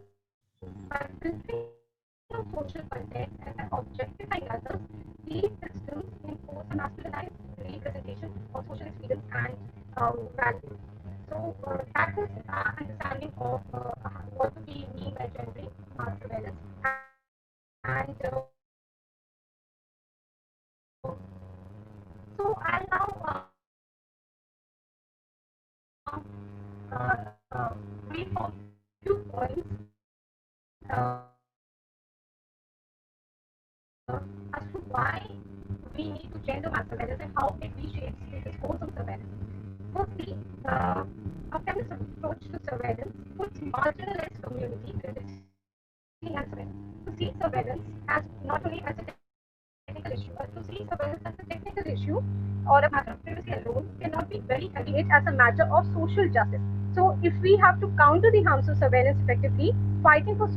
by filtering of social content and by objectifying others. These systems impose a masculinized representation of social experience and values. So that is our understanding of what we mean by gendering mass surveillance. And so I'll now brief on few points as to why we need to gender mass surveillance and how it reshapes the discourse of surveillance. Firstly, a feminist approach to surveillance puts marginalized communities in this to see surveillance as not only as a technical issue, but to see surveillance as a technical issue or a matter of privacy alone cannot be very effective. It as a matter of social justice. So, if we have to counter the harms of surveillance effectively, fighting for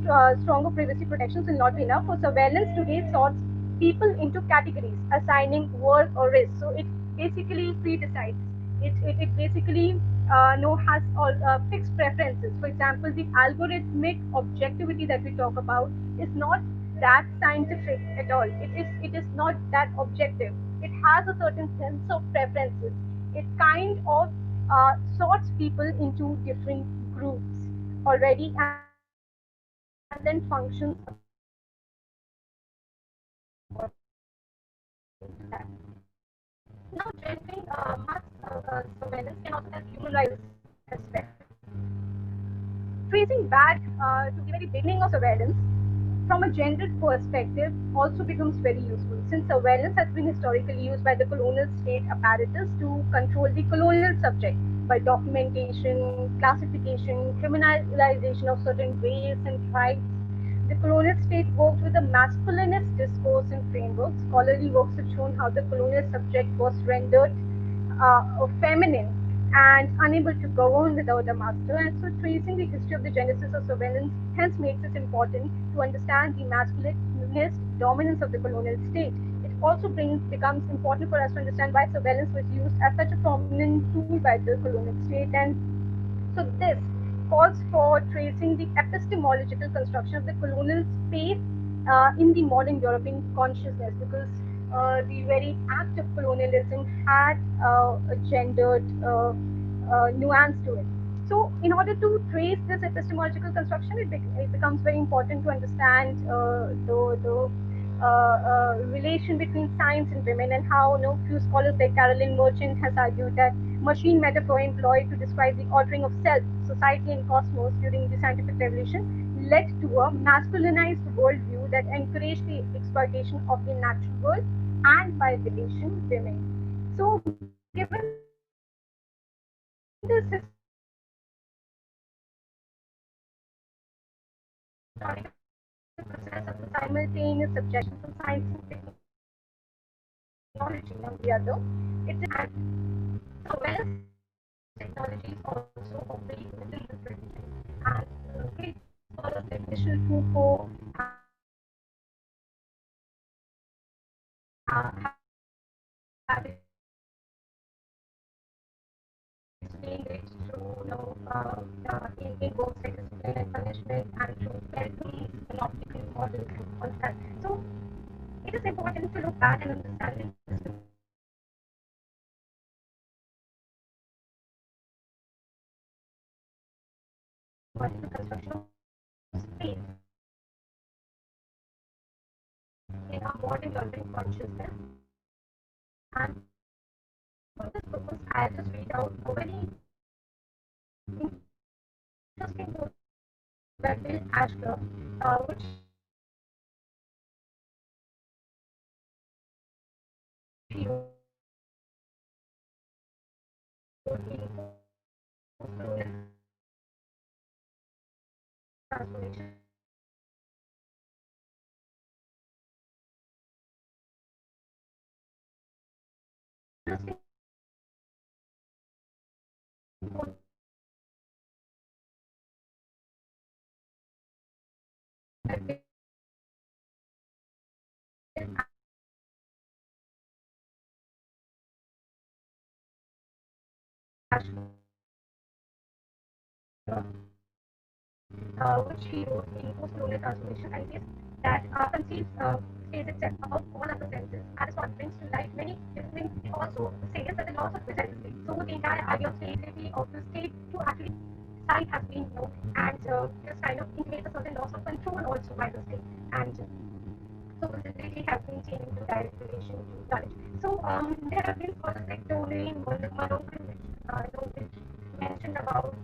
stronger privacy protections will not be enough. For surveillance today sorts people into categories, assigning worth or risk. So, it basically pre-decides. It basically has all fixed preferences. For example, the algorithmic objectivity that we talk about is not that scientific at all. It is not that objective. It has a certain sense of preferences. It kind of sorts people into different groups already, and then functions according to that. Now, generating mass surveillance can also have human rights aspect. Tracing back to the very beginning of surveillance, from a gendered perspective also becomes very useful, since surveillance has been historically used by the colonial state apparatus to control the colonial subject by documentation, classification, criminalization of certain race and tribes. The colonial state worked with a masculinist discourse and framework. Scholarly works have shown how the colonial subject was rendered feminine and unable to govern without a master. And so, tracing the history of the genesis of surveillance hence makes it important to understand the masculinist dominance of the colonial state. It also becomes important for us to understand why surveillance was used as such a prominent tool by the colonial state. And so this calls for tracing the epistemological construction of the colonial space in the modern European consciousness, because the very act of colonialism had a gendered nuance to it. So, in order to trace this epistemological construction, it becomes very important to understand the relation between science and women, and how few scholars like Carolyn Merchant has argued that machine metaphor employed to describe the altering of self, society, and cosmos during the scientific revolution led to a masculinized worldview that encouraged the exploitation of the natural world and, by relation, women. So, given this historical process of the simultaneous subjection from science and technology on the other, it is surveillance technologies also operate within this tradition. And great scholars like Michel Foucault have explained it through in works like discipline and punishment, and through Berkeley's synoptical model and all that. So it is important to look back and understand the historical construction of space in our modern European consciousness. And for this purpose, I'll just read out a very interesting quote by Bill Ashker, which he wrote in post-colonial transformation. Interesting quote by Bill Ashker, which he wrote in post-colonial transformation, and says that conceives states itself above all other senses. Aristotle brings to light many different. It also says that the laws of physics exist. So the entire idea of stability of the state to actually side has been and just kind of intimates a certain loss of control also by the state. And so visibility has been seen into direct relation to knowledge. So there have been scholars like Tony Malokan, which mentioned about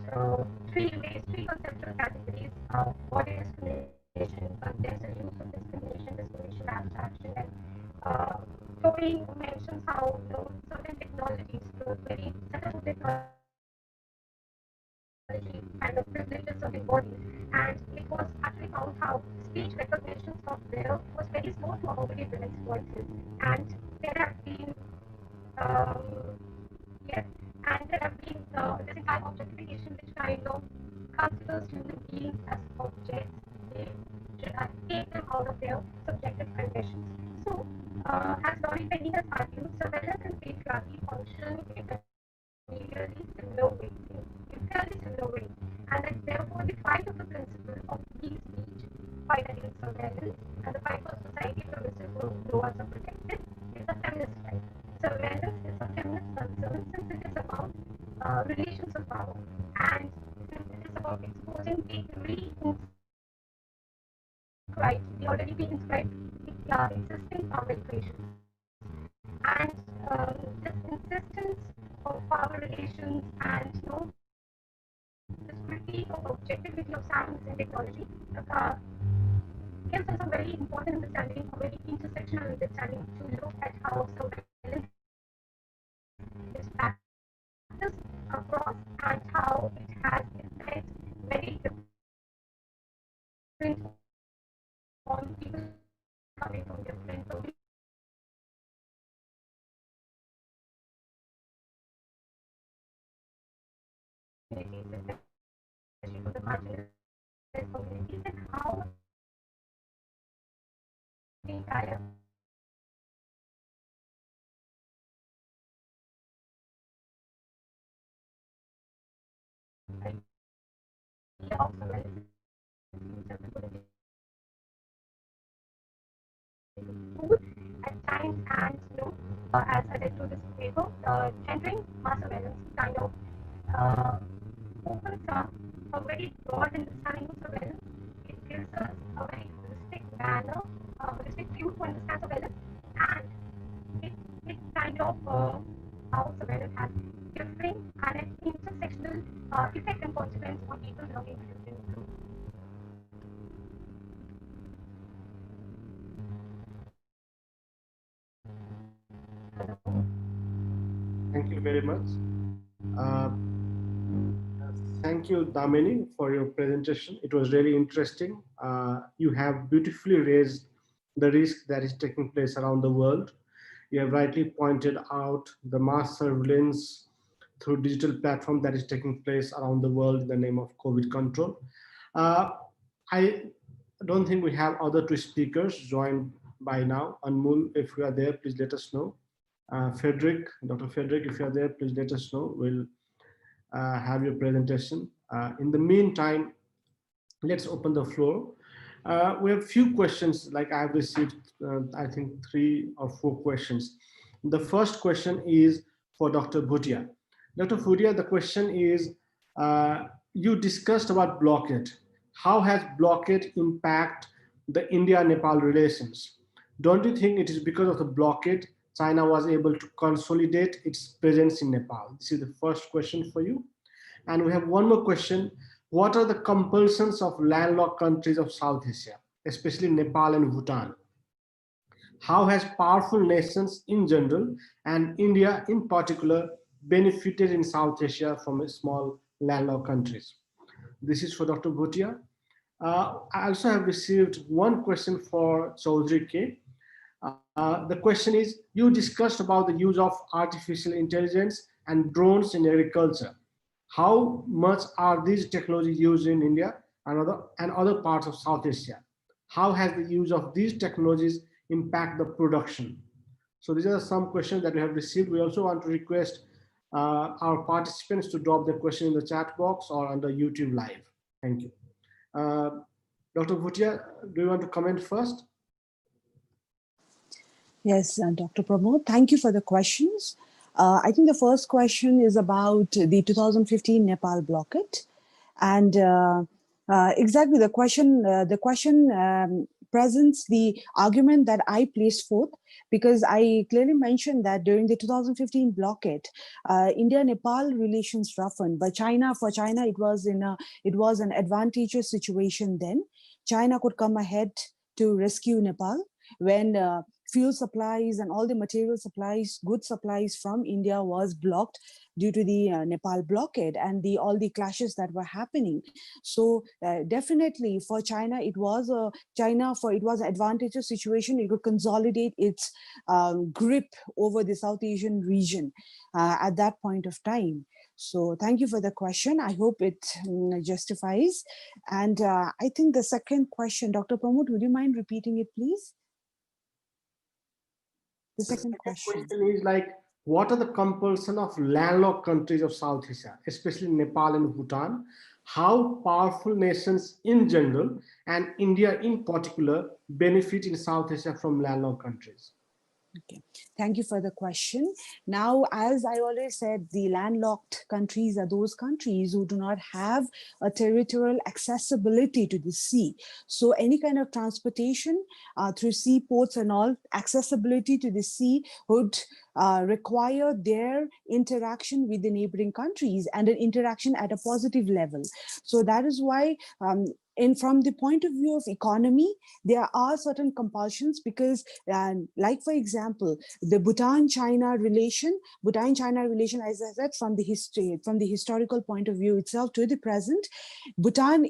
three conceptual categories: body discrimination, context and use of discrimination, discrimination abstraction, and Tony mentions how certain technologies, very set of technology kind of privileges certain bodies, and it was actually found how speech recognition software was very slow to accommodate women's voices, and there have been Yes, and there have been this entire objectification which kind of considers human beings as objects. They should take them out of their subjective conditions. So, as Laurie Penny has argued, surveillance and patriarchy function in a nearly similar way, in fairly similar way, and that therefore the fight of the principle of free speech, fight against surveillance, and the fight for society where whistleblowers are protected is a feminist fight. Surveillance is a feminist concern since it is about relations of power, and since it is about exposing the already pre-inscribed existing power equations. And this insistence of power relations and this critique of objectivity of science and technology gives us a very important understanding, a very intersectional understanding to look at how surveillance is practiced across and how it has effect very different on people coming from different communities, especially for the marginalized communities, and how the entire idea of surveillance food at times, and as I read through this paper, gendering mass surveillance kind of opens up a very broad understanding of surveillance. It gives us a very holistic manner, a holistic view to understand surveillance, and it kind of how surveillance has differing and an intersectional effect and consequence on people belonging to different groups. Thank you very much. Uh, Thank you, Damini, for your presentation. It was really interesting. You have beautifully raised the risk that is taking place around the world. You have rightly pointed out the mass surveillance through digital platform that is taking place around the world in the name of COVID control. I don't think we have other two speakers joined by now. Anmol, if you are there, please let us know. Frederick, Dr. Frederick, if you are there, please let us know. We'll have your presentation. In the meantime, let's open the floor. We have few questions, like I've received, I think 3 or 4 questions. The first question is for Dr. Bhutia. Dr. Bhutia, the question is, you discussed about blockade. How has blockade impact the India-Nepal relations? Don't you think it is because of the blockade China was able to consolidate its presence in Nepal? This is the first question for you. And we have one more question. What are the compulsions of landlocked countries of South Asia, especially Nepal and Bhutan? How has powerful nations in general and India in particular benefited in South Asia from small landlocked countries? This is for Dr. Bhutia. I also have received one question for Chaudhry K. The question is, you discussed about the use of artificial intelligence and drones in agriculture. How much are these technologies used in India and other parts of South Asia? How has the use of these technologies impact the production? So these are some questions that we have received. We also want to request our participants to drop their question in the chat box or on the YouTube live. Thank you. Dr. Bhutia, do you want to comment first? Yes, Dr. Pramod, thank you for the questions. I think the first question is about the 2015 Nepal blockade. And exactly the question presents the argument that I placed forth, because I clearly mentioned that during the 2015 blockade, India-Nepal relations roughened. But for China, it was an advantageous situation then. China could come ahead to rescue Nepal when fuel supplies and all the material supplies, good supplies from India was blocked due to the Nepal blockade and all the clashes that were happening. So definitely for China, it was an advantageous situation. It could consolidate its grip over the South Asian region at that point of time. So thank you for the question. I hope it justifies. And I think the second question, Dr. Pramod, would you mind repeating it, please? The second question is like, what are the compulsion of landlocked countries of South Asia, especially Nepal and Bhutan? How powerful nations in general and India in particular benefit in South Asia from landlocked countries? Okay, thank you for the question. Now, as I already said, the landlocked countries are those countries who do not have a territorial accessibility to the sea. So any kind of transportation through seaports and all, accessibility to the sea would require their interaction with the neighboring countries and an interaction at a positive level. So that is why from the point of view of economy, there are certain compulsions because, like for example, the Bhutan-China relation, as I said, from the historical point of view itself to the present, Bhutan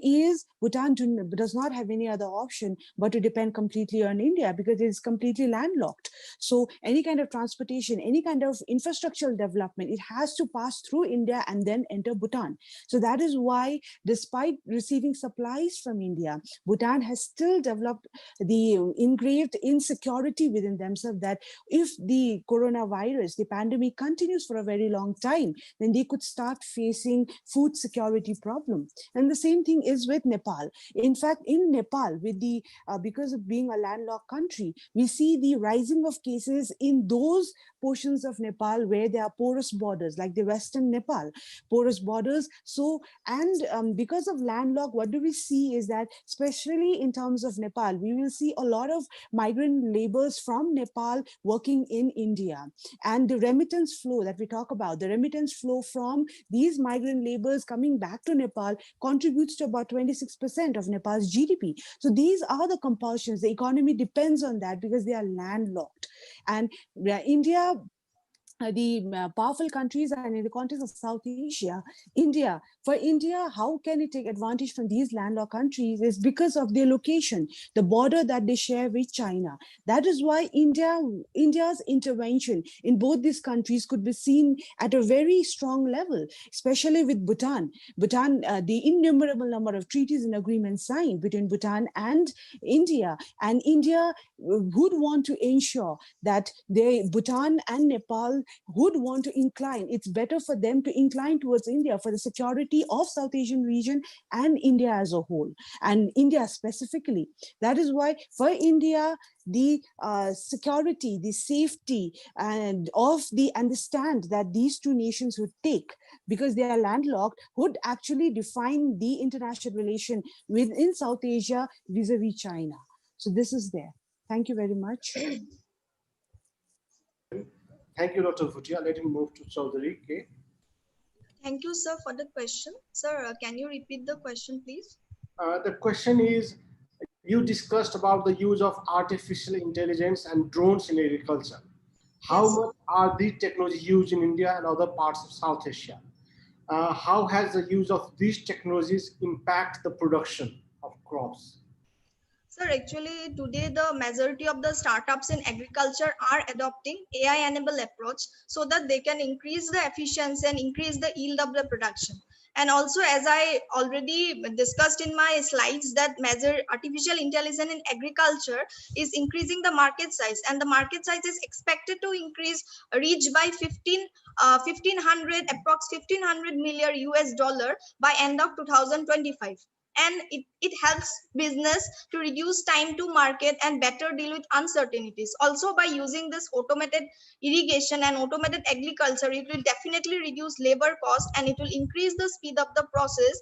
does not have any other option but to depend completely on India because it is completely landlocked. So any kind of transportation, any kind of infrastructural development, it has to pass through India and then enter Bhutan. So that is why, despite receiving supplies from India, Bhutan has still developed the engraved insecurity within themselves that if the coronavirus, the pandemic continues for a very long time, then they could start facing food security problem. And the same thing is with Nepal. In fact, in Nepal, with the because of being a landlocked country, we see the rising of cases in those portions of Nepal where there are porous borders, like the Western Nepal, porous borders. So, and because of landlocked, what do we see is that, especially in terms of Nepal, we will see a lot of migrant laborers from Nepal working in India. And the remittance flow that we talk about, the remittance flow from these migrant laborers coming back to Nepal contributes to about 26% of Nepal's GDP. So these are the compulsions. The economy depends on that because they are landlocked. And India, the powerful countries, and in the context of South Asia, for India, how can it take advantage from these landlocked countries is because of their location, the border that they share with China. That is why India's intervention in both these countries could be seen at a very strong level, especially with Bhutan. The innumerable number of treaties and agreements signed between Bhutan and India would want to ensure that Bhutan and Nepal would want to incline. It's better for them to incline towards India for the security of South Asian region and India as a whole, and India specifically. That is why for India, the security, the safety, and the stand that these two nations would take, because they are landlocked, would actually define the international relation within South Asia vis-a-vis China. So this is there. Thank you very much. Thank you, Dr. Bhutia. Let me move to Chaudhary K. Thank you, sir, for the question. Sir, can you repeat the question, please? The question is, you discussed about the use of artificial intelligence and drones in agriculture. How Yes. much are these technologies used in India and other parts of South Asia? How has the use of these technologies impact the production of crops? Sir, actually, today the majority of the startups in agriculture are adopting AI-enabled approach so that they can increase the efficiency and increase the yield of the production. And also, as I already discussed in my slides, that artificial intelligence in agriculture is increasing the market size, and the market size is expected to reach by 1500 approx 1500 million US dollar by end of 2025. And it helps business to reduce time to market and better deal with uncertainties. Also, by using this automated irrigation and automated agriculture, it will definitely reduce labor cost and it will increase the speed of the process.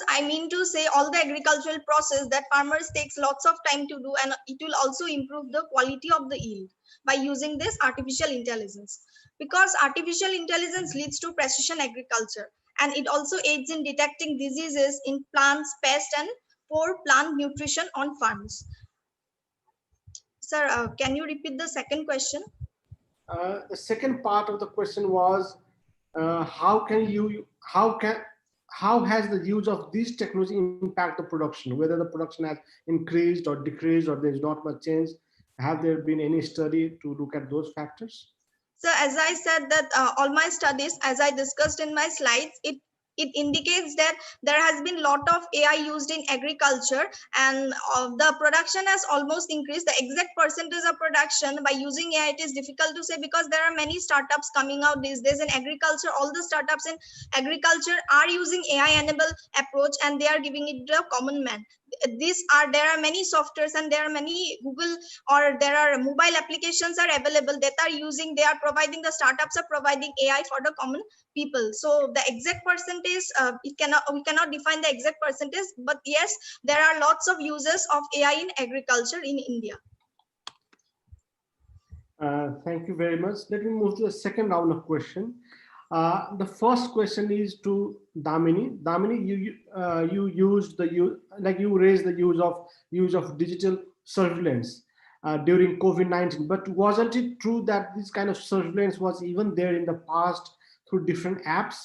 I mean to say, all the agricultural process that farmers takes lots of time to do, and it will also improve the quality of the yield by using this artificial intelligence, because artificial intelligence leads to precision agriculture, and it also aids in detecting diseases in plants, pests, and poor plant nutrition on farms. Sir, can you repeat the second question? The second part of the question was how has the use of this technology impact the production, whether the production has increased or decreased or there's not much change. Have there been any study to look at those factors? So as I said that all my studies, as I discussed in my slides, it indicates that there has been lot of AI used in agriculture, and the production has almost increased. The exact percentage of production by using AI, it is difficult to say, because there are many startups coming out these days in agriculture. All the startups in agriculture are using AI enabled approach, and they are giving it to a common man. There are many softwares, and there are many Google, or there are mobile applications are available that are using, they are providing, the startups are providing AI for the common people. So the exact percentage, we cannot define the exact percentage, but yes, there are lots of uses of AI in agriculture in India. Thank you very much. Let me move to the second round of question. The first question is to Damini. Damini, you used you raised the use of digital surveillance during COVID-19, but wasn't it true that this kind of surveillance was even there in the past through different apps?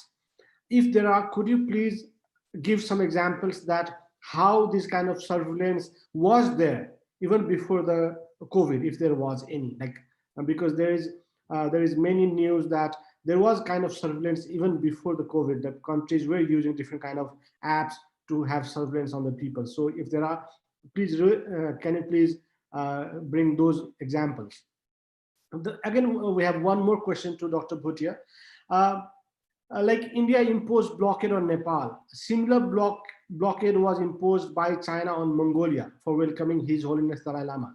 If there are, could you please give some examples that how this kind of surveillance was there even before the COVID, if there was any, because there is many news that there was kind of surveillance even before the COVID, that countries were using different kind of apps to have surveillance on the people. So if there are, please, can you please bring those examples? Again, we have one more question to Dr. Bhutia. Like India imposed blockade on Nepal, similar blockade was imposed by China on Mongolia for welcoming His Holiness Dalai Lama.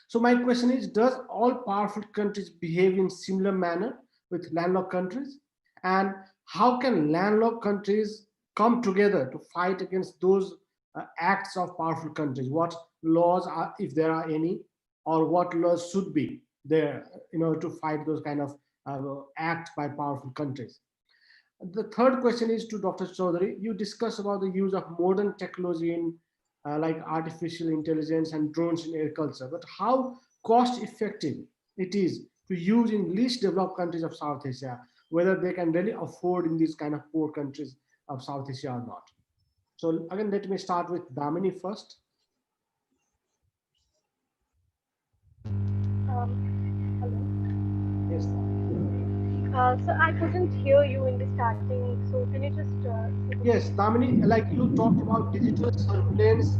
So my question is, does all powerful countries behave in similar manner with landlocked countries? And how can landlocked countries come together to fight against those acts of powerful countries? What laws are, if there are any, or what laws should be there in order to fight those kind of acts by powerful countries? The third question is to Dr. Chaudhary. You discuss about the use of modern technology in like artificial intelligence and drones in agriculture, but how cost effective it is to use in least developed countries of South Asia, whether they can really afford in these kind of poor countries of South Asia or not. So again, let me start with Damini first. Hello. Yes. So I couldn't hear you in the starting. So can you just? Yes, Damini, like you talked about digital surveillance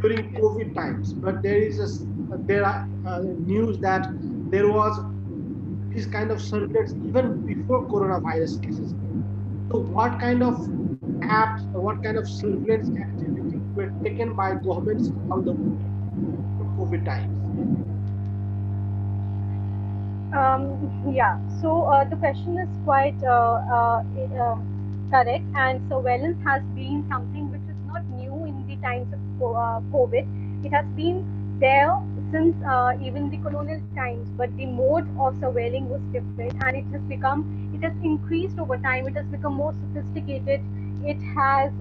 during COVID times, but there are news that there was this kind of surveillance even before coronavirus cases came. So what kind of apps or what kind of surveillance activities were taken by governments around the world for COVID times? Yeah, so the question is quite correct, and surveillance has been something which is not new in the times of COVID. It has been there since even the colonial times, but the mode of surveilling was different, and it has increased over time. It has become more sophisticated. It has,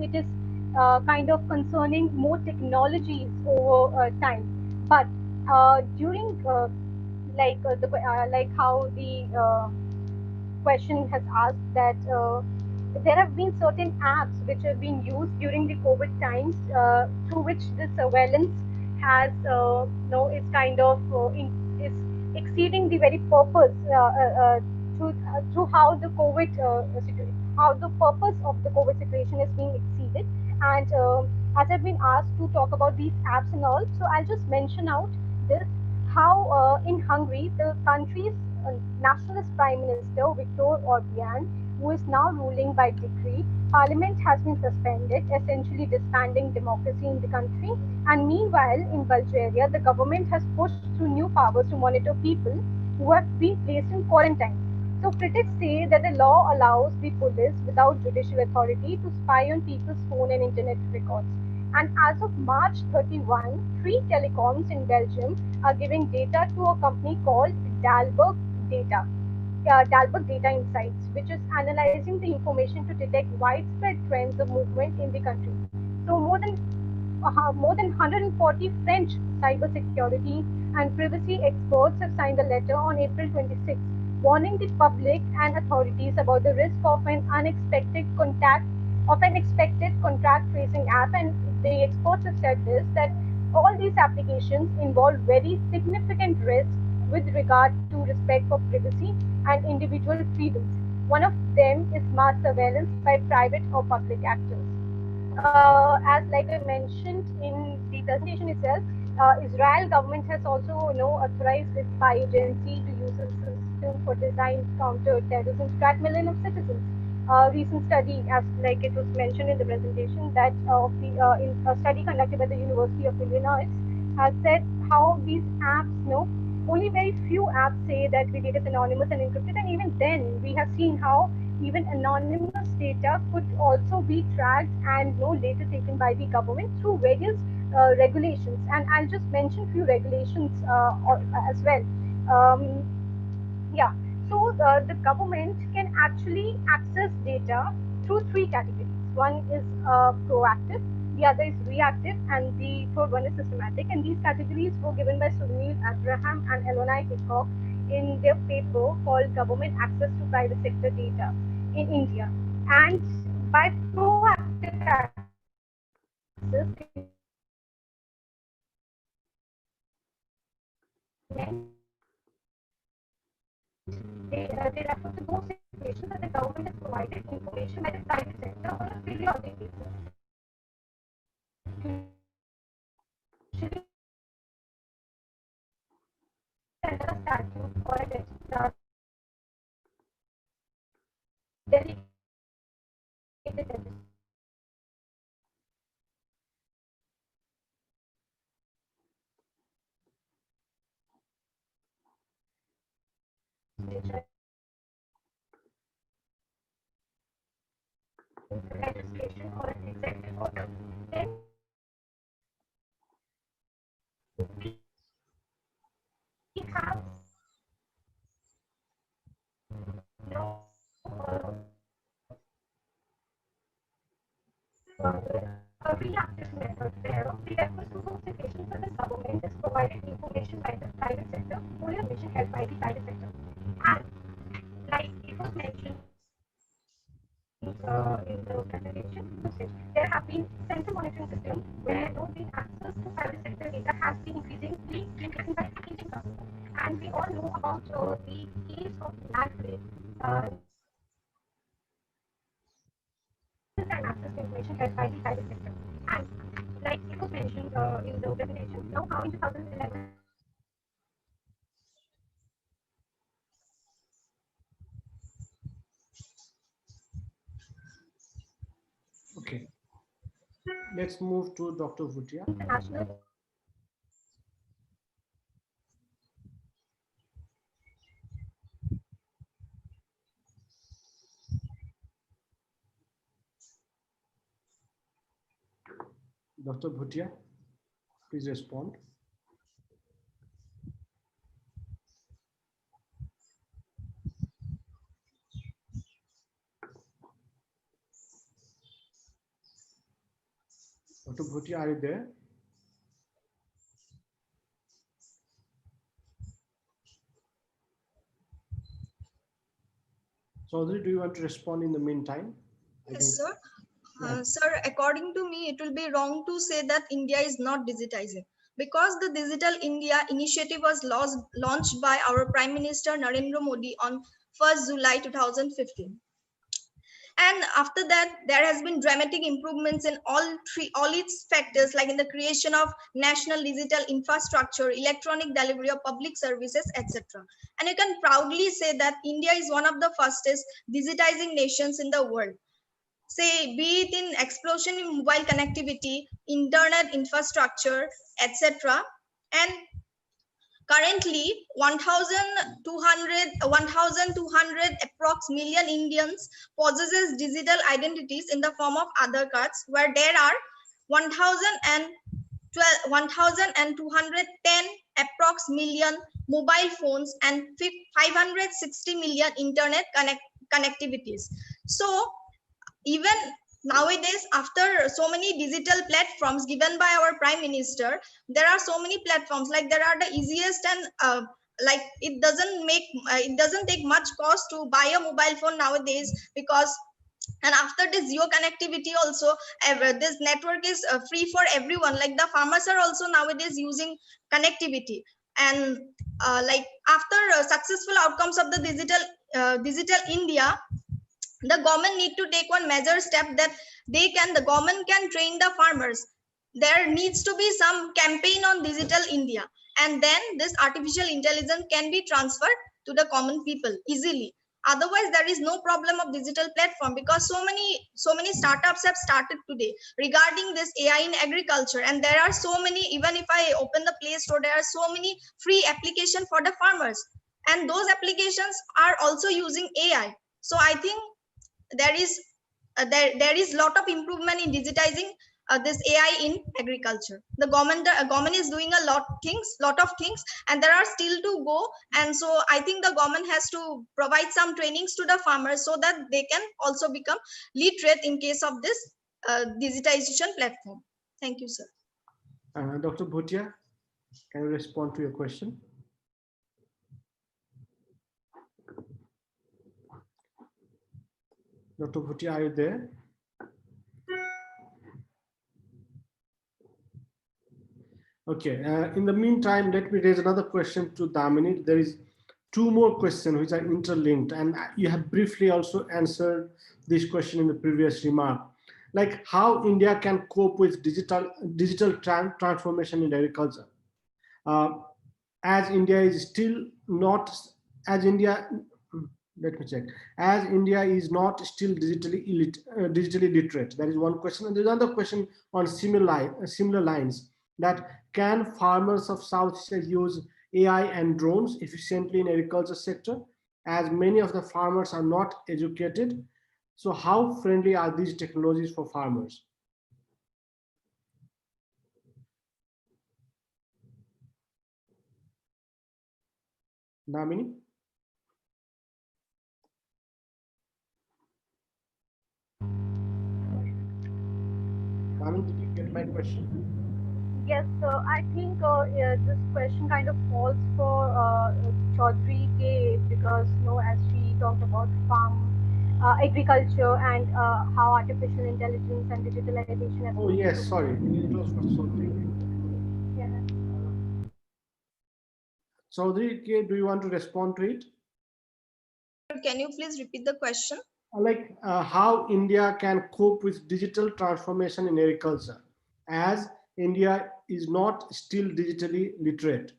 it is kind of concerning more technologies over time, but during like how the question has asked that there have been certain apps which have been used during the COVID times through which the surveillance has is kind of is exceeding the very purpose through how the COVID how the purpose of the COVID situation is being exceeded. And as I've been asked to talk about these apps and all, so I'll just mention out this how in Hungary the country's nationalist prime minister Viktor Orban, who is now ruling by decree, parliament has been suspended, essentially disbanding democracy in the country. And meanwhile, in Bulgaria, the government has pushed through new powers to monitor people who have been placed in quarantine. So critics say that the law allows the police without judicial authority to spy on people's phone and internet records. And as of March 31, three telecoms in Belgium are giving data to a company called Dalberg Data Insights, which is analyzing the information to detect widespread trends of movement in the country. So more than more than 140 French cybersecurity and privacy experts have signed a letter on April 26, warning the public and authorities about the risk of an expected contact tracing app. And the experts have said this, that all these applications involve very significant risks with regard to respect for privacy and individual freedoms. One of them is mass surveillance by private or public actors. As like I mentioned in the presentation itself, Israel government has also authorized its spy agency to use a system for design counter-terrorism to track millions of citizens. Recent study, as like it was mentioned in the presentation, that in a study conducted by the University of Illinois has said how these apps, only very few apps say that the data is anonymous and encrypted, and even then we have seen how even anonymous data could also be tracked and later taken by the government through various regulations. And I'll just mention few regulations as well. Um, yeah, so the government can actually access data through three categories. One is proactive, the other is reactive, and the third one is systematic. And these categories were given by Sunil Abraham and Elona Hickok in their paper called Government Access to Private Sector Data in India. And by proactive access, they refer to those situations that the government has provided information by the private sector on a periodic basis. Usually under a statute or a dedicated legislature registration or an executive order, then we have a reactive method where we refer to those situations where the government is providing information by the private sector, only information held by the private sector. And like it was mentioned in the presentation, there have been central monitoring systems where the access to private sector data has been increasingly increasing by packaging companies. And we all know about the case of Landgrave. And access to information held by the private sector. And like it was mentioned in the presentation, now how in 2011, Okay, let's move to Dr. Bhutia. international Dr. Bhutia, please respond. Dr. Bhutia, are you there? Chaudhary, do you want to respond in the meantime? Yes, sir. Sir, according to me, it will be wrong to say that India is not digitizing, because the Digital India initiative was launched by our Prime Minister Narendra Modi on 1st July 2015. And after that, there has been dramatic improvements in all its factors, like in the creation of national digital infrastructure, electronic delivery of public services, etc. And you can proudly say that India is one of the fastest digitizing nations in the world. Say, be it in explosion in mobile connectivity, internet infrastructure, etc. And currently 1,200 approx million Indians possesses digital identities in the form of Aadhaar cards, where there are 1,210 approx million mobile phones and 560 million internet connectivities. So even nowadays, after so many digital platforms given by our Prime Minister, there are so many platforms, like there are the easiest and like it doesn't take much cost to buy a mobile phone nowadays, because and after this Geo connectivity also, this network is free for everyone. Like the farmers are also nowadays using connectivity, and like after successful outcomes of the digital India, the government need to take one major step, that the government can train the farmers. There needs to be some campaign on digital India, and then this artificial intelligence can be transferred to the common people easily. Otherwise there is no problem of digital platform, because so many startups have started today regarding this AI in agriculture, and there are so many. Even if I open the Play Store, there are so many free application for the farmers, and those applications are also using AI. So I think there is there is lot of improvement in digitizing this AI in agriculture. The government is doing a lot of things, and there are still to go. And so I think the government has to provide some trainings to the farmers, so that they can also become literate in case of this digitization platform. Thank you, sir. Dr. Bhutia, can you respond to your question? Dr. Bhutia, are you there? Okay, in the meantime, let me raise another question to Damini. There is two more questions which are interlinked, and you have briefly also answered this question in the previous remark. Like how India can cope with digital transformation in agriculture. As India is still not, as India, let me check, as India is not still digitally literate. That is one question. And there's another question on similar lines, that can farmers of South Asia use AI and drones efficiently in agriculture sector, as many of the farmers are not educated? So how friendly are these technologies for farmers? Namini? Namini, did you get my question? Yes, I think this question kind of falls for Chaudhary K, because as she talked about agriculture, and how artificial intelligence and digitalization has. Oh yes, sorry, it was for Chaudhary. Yeah. Chaudhary K, do you want to respond to it? Can you please repeat the question? Like how India can cope with digital transformation in agriculture, as India is not still digitally literate.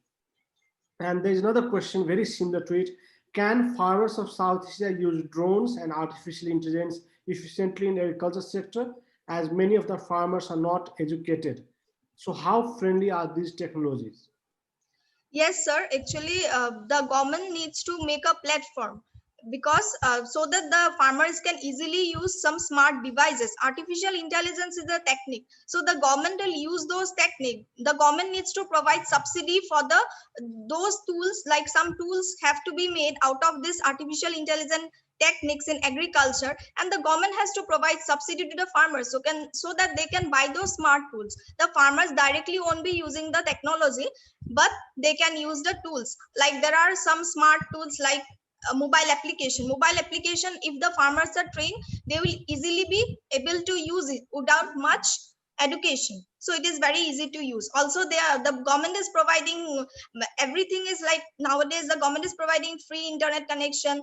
And there's another question very similar to it. Can farmers of South Asia use drones and artificial intelligence efficiently in the agriculture sector, as many of the farmers are not educated? So how friendly are these technologies? Yes, sir. Actually, the government needs to make a platform, because so that the farmers can easily use some smart devices. Artificial intelligence is a technique, so the government will use those technique. The government needs to provide subsidy for those tools. Like some tools have to be made out of this artificial intelligence techniques in agriculture, and the government has to provide subsidy to the farmers, so that they can buy those smart tools. The farmers directly won't be using the technology, but they can use the tools. Like there are some smart tools like a mobile application. If the farmers are trained, they will easily be able to use it without much education. So it is very easy to use. Also, the government is providing, everything is like nowadays the government is providing free internet connection.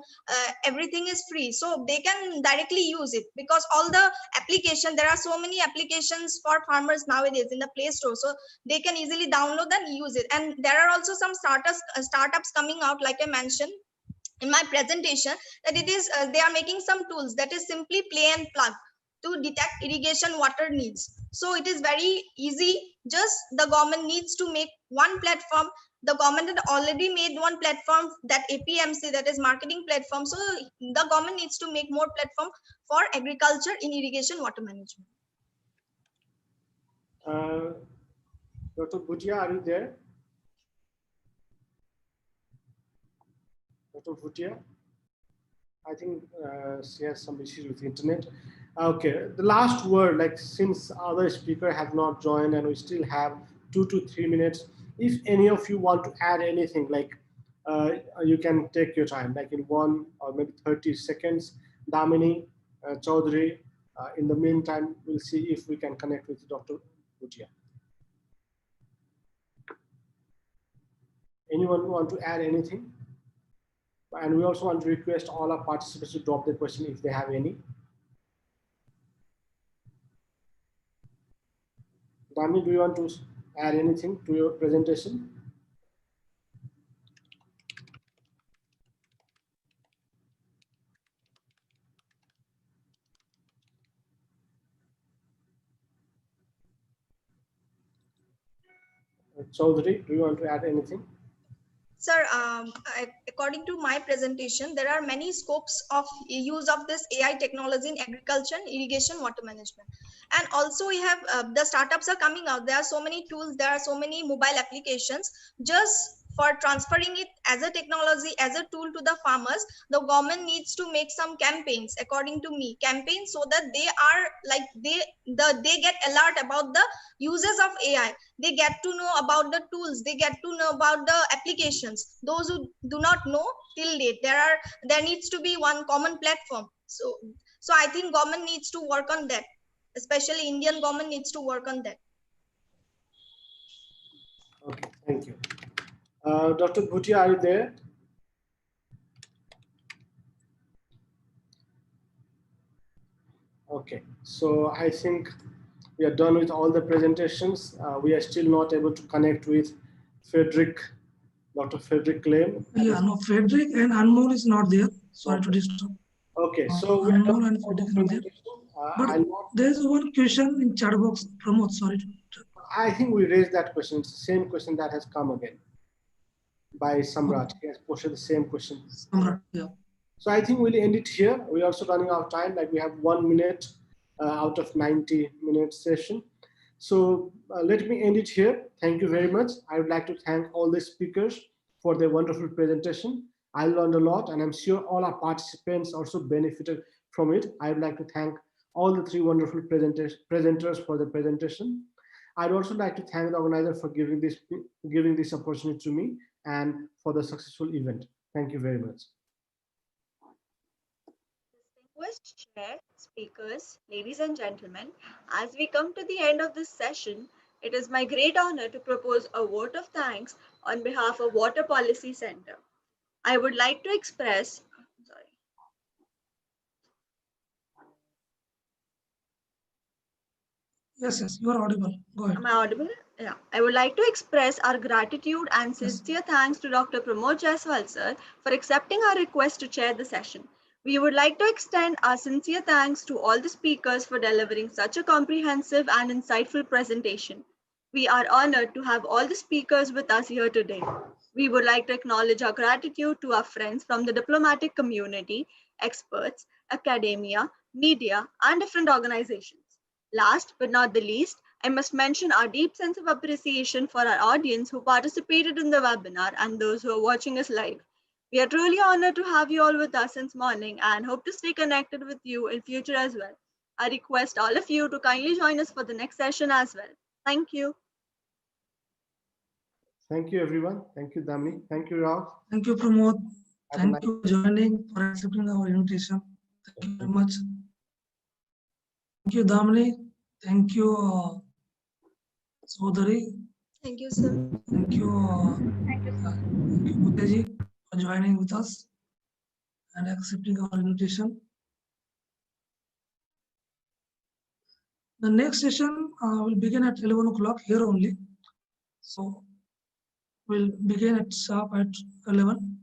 Everything is free, so they can directly use it, because all the application, there are so many applications for farmers nowadays in the Play Store, so they can easily download and use it. And there are also some startups coming out, like I mentioned in my presentation, that it is they are making some tools that is simply play and plug to detect irrigation water needs. So it is very easy. Just the government needs to make one platform. The government had already made one platform, that APMC, that is marketing platform. So the government needs to make more platform for agriculture in irrigation water management. Dr. Bhutia, are you there? Dr. Bhutia, I think she has some issues with internet. Okay, the last word, like since other speaker have not joined and we still have 2 to 3 minutes, if any of you want to add anything, like you can take your time, like in 1 or maybe 30 seconds. Damini, Chaudhary, in the meantime, we'll see if we can connect with Dr. Bhutia. Anyone want to add anything? And we also want to request all our participants to drop their question if they have any. Dami, do you want to add anything to your presentation? Chaudhary, do you want to add anything? Sir, according to my presentation, there are many scopes of use of this AI technology in agriculture, irrigation, water management. And also we have the startups are coming out. There are so many tools, there are so many mobile applications. Just for transferring it as a technology, as a tool to the farmers, the government needs to make some campaigns, according to me, campaigns so that they are like they get alert about the uses of AI. They get to know about the tools, they get to know about the applications. Those who do not know till date, there needs to be one common platform. So I think government needs to work on that, especially Indian government needs to work on that. Okay, thank you. Dr. Bhutia, are you there? Okay, so I think we are done with all the presentations. We are still not able to connect with Frederick, Dr. Frederick Lane. Yeah, no, Frederick and Anmol is not there. Sorry to disturb. Okay, so we are Anmol done and with all the Frederick is not there. presentation. But there is one question in chat box. Pramod, sorry to interrupt. I think we raised that question. It's the same question that has come again by Samrat. He has posted the same question. Samrat, yeah. So I think we'll end it here. We're also running out of time. Like we have 1 minute out of 90-minute session. So let me end it here. Thank you very much. I would like to thank all the speakers for their wonderful presentation. I learned a lot, and I'm sure all our participants also benefited from it. I would like to thank all the 3 wonderful presenters for the presentation. I'd also like to thank the organizer for giving this opportunity to me and for the successful event. Thank you very much. Distinguished chair, speakers, ladies and gentlemen, as we come to the end of this session, it is my great honor to propose a vote of thanks on behalf of Water Policy Center. I would like to express, Yes, you are audible. Go ahead. Am I audible? Yeah. I would like to express our gratitude and sincere thanks to Dr. Pramod Jaiswal sir for accepting our request to chair the session. We would like to extend our sincere thanks to all the speakers for delivering such a comprehensive and insightful presentation. We are honored to have all the speakers with us here today. We would like to acknowledge our gratitude to our friends from the diplomatic community, experts, academia, media, and different organizations. Last but not the least, I must mention our deep sense of appreciation for our audience who participated in the webinar and those who are watching us live. We are truly honored to have you all with us since morning and hope to stay connected with you in future as well. I request all of you to kindly join us for the next session as well. Thank you. Thank you, everyone. Thank you, Dami. Thank you, Ralph. Thank you, Pramod. Thank you for joining, for accepting our invitation. Thank you very much. Thank you, Damini. Thank you, Chaudhary. Thank you, sir. Thank you, Bhutia for joining with us and accepting our invitation. The next session will begin at 11 o'clock here only. So we'll begin at sharp at 11.